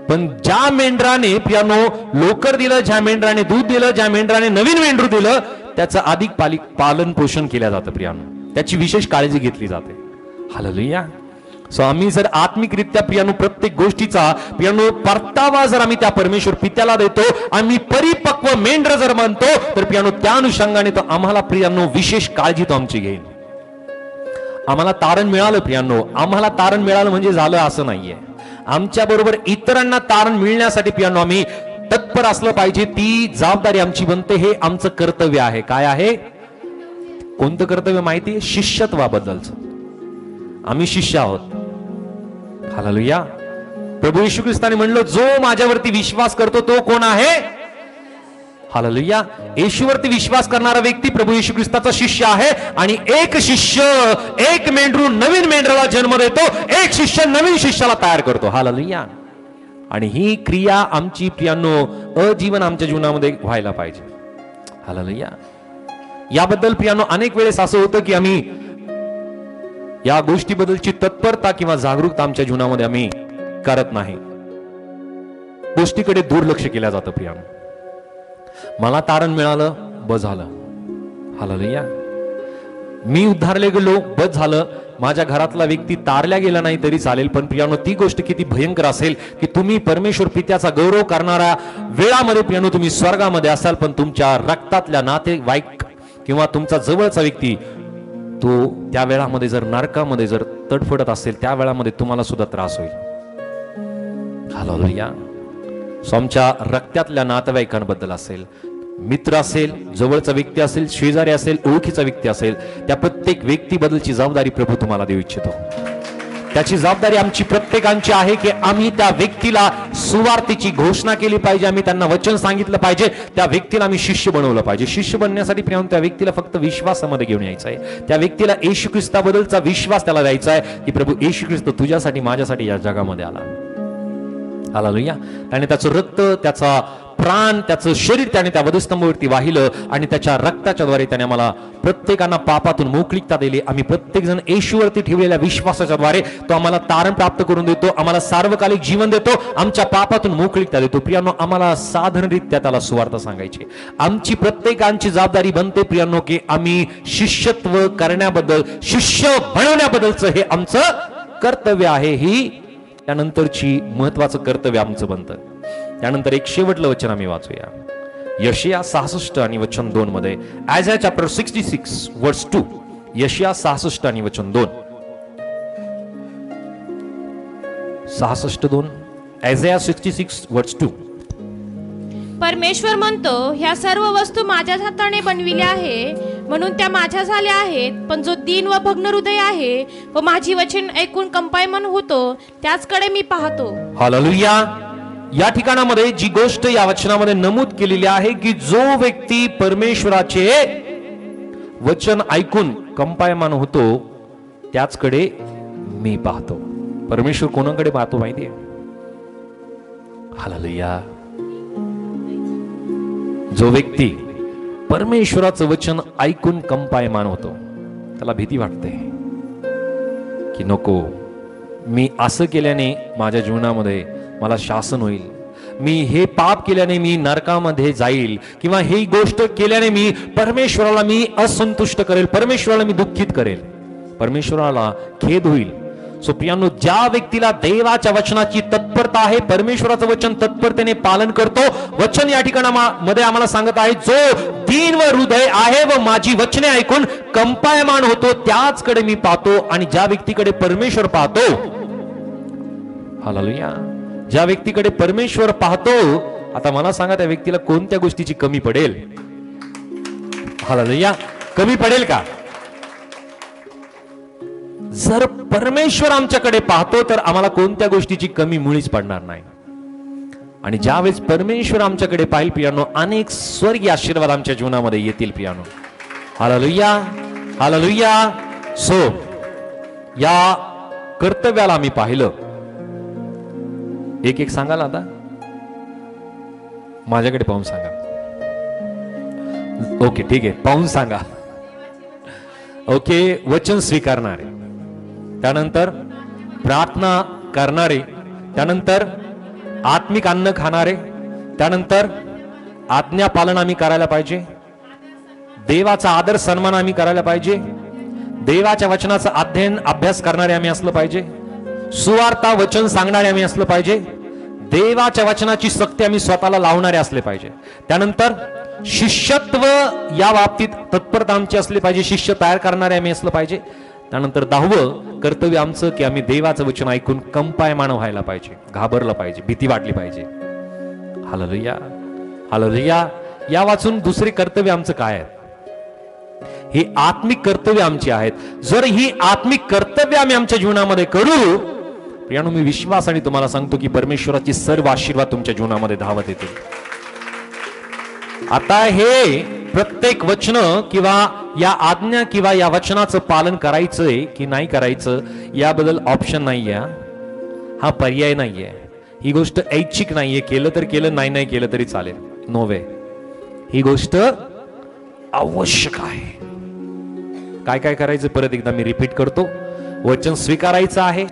पण ज्या मेंढराने प्रियानो लोकर दिलं, ज्या मेंढराने दूध दिलं, ज्या मेंढराने नवीन मेंढरू दिलं, त्याचं अधिक पालन पोषण केलं जातं प्रियानो, त्याची विशेष काळजी घेतली जाते. हालेलुया. सो आम्ही जर आत्मिकरित्या प्रियानो प्रत्येक गोष्टीचा प्रियानो परतावा जर आम्ही त्या परमेश्वर पित्याला देतो, आम्ही परिपक्व मेंढर जर म्हणतो, तर प्रियानो त्या अनुषंगाने तो आम्हाला प्रियानो विशेष काळजी तो आमची घेईल. आम्हाला तारण मिळालं प्रियानो, आम्हाला तारण मिळालं म्हणजे झालं असं नाहीये. आमच्या बरोबर इतरांना तारण मिळण्यासाठी प्रियानो आम्ही तत्पर असलं पाहिजे. ती जबाबदारी आमची बनते. हे आमचं कर्तव्य आहे. काय आहे? कोणतं कर्तव्य माहिती? शिष्यत्वाबद्दलचं. आम्ही शिष्य आहोत. हालेलुया. प्रभू येशू ख्रिस्ताने म्हणलं, जो माझ्यावरती विश्वास करतो तो कोण आहे? हालेलुया. येशूवरती विश्वास करणारा व्यक्ती प्रभू येशू ख्रिस्ताचा शिष्य आहे. आणि एक शिष्य, एक मेंढरू नवीन मेंढराला जन्म देतो, एक शिष्य नवीन शिष्याला तयार करतो. हालेलुया. आणि ही क्रिया आमची प्रियानो अजीवन आमच्या जीवनामध्ये व्हायला पाहिजे. हालेलुया. याबद्दल प्रियानो अनेक वेळेस असं होतं की आम्ही या गोष्टीबद्दलची तत्परता किंवा जागरूकता आमच्या जीवनामध्ये आम्ही करत नाही. गोष्टीकडे दुर्लक्ष केलं जातं प्रियानो. मला तारण मिळालं, बस झालं. हालेलुया. मी उद्धारले गेलो, बस झालं. माझ्या घरातला व्यक्ती तारल्या गेला नाही तरी चालेल. पण प्रियानो ती गोष्ट किती भयंकर असेल की तुम्ही परमेश्वर पित्याचा गौरव करणाऱ्या वेळामध्ये प्रियानो तुम्ही स्वर्गामध्ये असाल, पण तुमच्या रक्तातल्या नातेवाईक किंवा तुमचा जवळचा व्यक्ती तो त्या वेळामध्ये जर नरकामध्ये जर तडफडत असेल, त्या वेळामध्ये तुम्हाला सुद्धा त्रास होईल. हालेलुया. सो आमच्या रक्तातल्या नातेवाईकांबद्दल असेल, मित्र असेल, जवळचा व्यक्ती असेल, शेजारी असेल, ओळखीचा व्यक्ती असेल, त्या प्रत्येक व्यक्तीबद्दलची जबाबदारी प्रभू तुम्हाला देऊ इच्छितो. त्याची जबाबदारी आमची प्रत्येकांची आहे की आम्ही त्या व्यक्तीला सुवार्तेची घोषणा केली पाहिजे. आम्ही त्यांना वचन सांगितलं पाहिजे. त्या व्यक्तीला आम्ही शिष्य बनवलं पाहिजे. शिष्य बनण्यासाठी प्रियानो त्या व्यक्तीला फक्त विश्वासामध्ये घेऊन यायचं आहे. त्या व्यक्तीला येशू ख्रिस्ताबद्दलचा विश्वास त्याला द्यायचा आहे की प्रभू येशू ख्रिस्त तुझ्यासाठी, माझ्यासाठी या जगामध्ये आला. हालेलुया. त्याने त्याचं रक्त, त्याचा प्राण, त्याचं शरीर त्याने त्या वधस्तंभावरती वाहिलं आणि त्याच्या रक्ताच्या द्वारे त्याने आम्हाला प्रत्येकांना पापातून मोकळीकता दिली. आम्ही प्रत्येक जण येशूवरती ठेवलेल्या विश्वासाच्या द्वारे तो आम्हाला तारण प्राप्त करून देतो, आम्हाला सार्वकालिक जीवन देतो, आमच्या पापातून मोकळीकता देतो. प्रियानो आम्हाला साधारणरित्या त्याला सुवार्ता सांगायची. आमची प्रत्येकांची जबाबदारी बनते प्रियानो की आम्ही शिष्यत्व करण्याबद्दल, शिष्य बनवण्याबद्दलचं हे आमचं कर्तव्य आहे ही त्यानंतरची महत्वाचं कर्तव्य आमचं बनतं. त्यानंतर एक शेवटलं वचन आम्ही वाचूया. यशिया 66 आणि वचन 2 मध्ये. आयझाया चॅप्टर 66 वर्स 2. यशिया 66 आणि वचन 2. 66:2. आयझाया 66 वर्स 2. परमेश्वर म्हणतो, ह्या सर्व वस्तू माझ्याच हाताने बनविल्या आहे, म्हणून त्या माझ्या झाल्या आहेत. पण जो दीन व भग्न हृदय आहे व माझी वचन ऐकून कंपायमान होतो, त्याचकडे मी पाहतो. हालेलुया. या ठिकाणामध्ये जी गोष्ट या वचनामध्ये नमूद केलेली आहे की जो व्यक्ती परमेश्वराचे वचन ऐकून कंपायमान होतो त्याचकडे मी पाहतो. परमेश्वर कोणाकडे पाहतो माहितीये? हालेलुया. जो व्यक्ती परमेश्वराचं वचन ऐकून कंपायमान होतो त्याला भीती वाटते की नको, मी असं केल्याने माझ्या जीवनामध्ये मला शासन होईल, मी हे पाप केल्याने मी नरकामध्ये जाईल, किंवा ही गोष्ट केल्याने मी परमेश्वराला मी असंतुष्ट करेल, परमेश्वराला मी दुःखित करेल, परमेश्वराला खेद होईल. सो प्रियांनो, ज्या व्यक्तीला देवाच्या वचनाची तत्परता आहे, परमेश्वराचं वचन तत्परतेने पालन करतो, वचन या ठिकाणामध्ये आम्हाला सांगत आहे, जो दीन व हृदय आहे व माझी वचने ऐकून कंपायमान होतो त्याचकडे मी पाहतो. आणि ज्या व्यक्तीकडे परमेश्वर पाहतो, हालेलुया, ज्या व्यक्तीकडे परमेश्वर पाहतो, आता मला सांगा त्या व्यक्तीला कोणत्या गोष्टीची कमी पडेल? हालेलुया. कमी पडेल का? जर परमेश्वर आमच्याकडे पाहतो तर आम्हाला कोणत्या गोष्टीची कमी मुळीच पडणार नाही. आणि ज्यावेळेस परमेश्वर आमच्याकडे पाहिल प्रियानो, अनेक स्वर्गीय आशीर्वाद आमच्या जीवनामध्ये येतील प्रियानो. Hallelujah, hallelujah. सो या कर्तव्याला आम्ही पाहिलं. एक एक सांगाल आता? माझ्याकडे पाहून सांगा. ओके, ठीक आहे, पाहून सांगा. ओके. वचन स्वीकारणारे, त्यानंतर प्रार्थना करणारे, त्यानंतर आत्मिक अन्न खाणारे, त्यानंतर आज्ञा पालन आम्ही करायला पाहिजे, देवाचा आदर सन्मान आम्ही करायला पाहिजे, देवाच्या वचनाचा अध्ययन अभ्यास करणारे आम्ही असलं पाहिजे, सुवार्ता वचन सांगणारे आम्ही असलं पाहिजे, देवाच्या वचनाची सक्ती आम्ही स्वतःला लावणारे असले पाहिजे, त्यानंतर शिष्यत्व या बाबतीत तत्परता आमची असली पाहिजे, शिष्य तयार करणारे आम्ही असलं पाहिजे, त्यानंतर 10वं कर्तव्य आमचं की आम्ही देवाचं वचन ऐकून कंपायमान व्हायला पाहिजे, घाबरलं पाहिजे, भीती वाटली पाहिजे. Hallelujah, hallelujah. या वाचून दुसरे कर्तव्य आमचं काय आहे? ही आत्मिक कर्तव्य आमची आहेत. जर ही आत्मिक कर्तव्य आम्ही आमच्या जीवनामध्ये करू प्रियानो, मी विश्वासाने तुम्हाला सांगतो की परमेश्वराची सर्व आशीर्वाद तुमच्या जीवनामध्ये धावत येतील. आता हे प्रत्येक वचन किंवा या आज्ञा किंवा या वचनाचं पालन करायचंय की नाही करायचं याबद्दल ऑप्शन नाहीये, हा पर्याय नाहीये. ही गोष्ट ऐच्छिक नाहीये, केलं तर केलं, नाही नाही केलं तरी चालेल, नो वे. ही गोष्ट आवश्यक आहे. काय काय करायचं परत एकदा मी रिपीट करतो. वचन स्वीकारायचं आहे,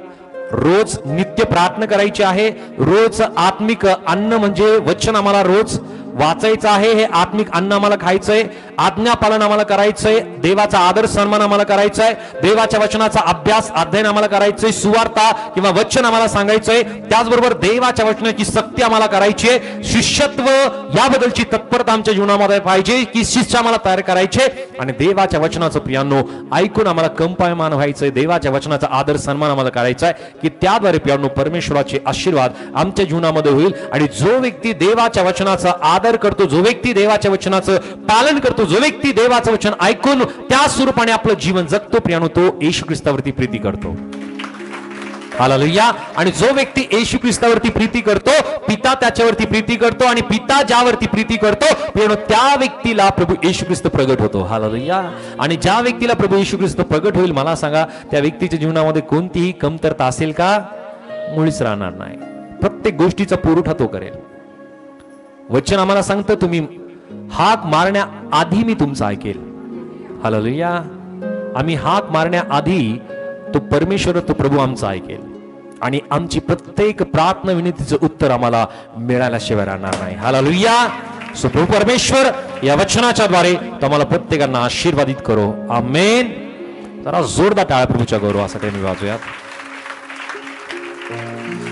रोज नित्य प्रार्थना करायची आहे, रोज आत्मिक अन्न म्हणजे वचन आम्हाला रोज वाचायचं आहे, हे आत्मिक अन्न आम्हाला खायचंय, आज्ञा पालन आम्हाला करायचंय, देवाचा आदर सन्मान आम्हाला करायचा आहे, देवाच्या वचनाचा अभ्यास अध्ययन आम्हाला करायचंय, सुवार्ता किंवा वचन आम्हाला सांगायचंय, त्याचबरोबर देवाच्या वचनाची सक्ती आम्हाला करायची आहे, शिष्यत्व याबद्दलची तत्परता आमच्या जीवनामध्ये पाहिजे की शिष्य आम्हाला तयार करायचे, आणि देवाच्या वचनाचं प्रियांनो ऐकून आम्हाला कंपायमान व्हायचंय, देवाच्या वचनाचा आदर सन्मान आम्हाला करायचा आहे की त्याद्वारे प्रियांनो परमेश्वराचे आशीर्वाद आमच्या जीवनामध्ये होईल. आणि जो व्यक्ती देवाच्या वचनाचा आदर करतो, जो व्यक्ती देवाच्या वचनाचं पालन करतो, जो व्यक्ती देवाचं वचन ऐकून त्या स्वरूपाने आपलं जीवन जगतो प्रियानो, तो येशू ख्रिस्तावरती प्रीती करतो. हालेलुया. आणि जो व्यक्ती येशू ख्रिस्तावरती प्रीती करतो, पिता त्याच्यावरती प्रीती करतो, आणि पिता ज्यावरती प्रीती करतो प्रियानो त्या व्यक्तीला प्रभू येशू ख्रिस्त प्रगट होतो. हालेलुया. आणि ज्या व्यक्तीला प्रभू येशू ख्रिस्त प्रगट होईल, मला सांगा त्या व्यक्तीच्या जीवनामध्ये कोणतीही कमतरता असेल का? मुळीच राहणार नाही. प्रत्येक गोष्टीचा पुरवठा तो करेल. वचन आम्हाला सांगतं, तुम्ही हाक मारण्याआधी मी तुमचं ऐकेल. हालेलुया. आम्ही हाक मारण्याआधी तो परमेश्वर, तो प्रभू आमचा ऐकेल, आणि आमची प्रत्येक प्रार्थना विनंतीचं उत्तर आम्हाला मिळाल्याशिवाय राहणार नाही. हालेलुया. सो प्रभू परमेश्वर या वचनाच्या द्वारे तुम्हाला प्रत्येकांना आशीर्वादित करो. आमेन. जरा जोरदार टाळ्या प्रभूच्या गौरवासाठी मी वाजूयात. आहे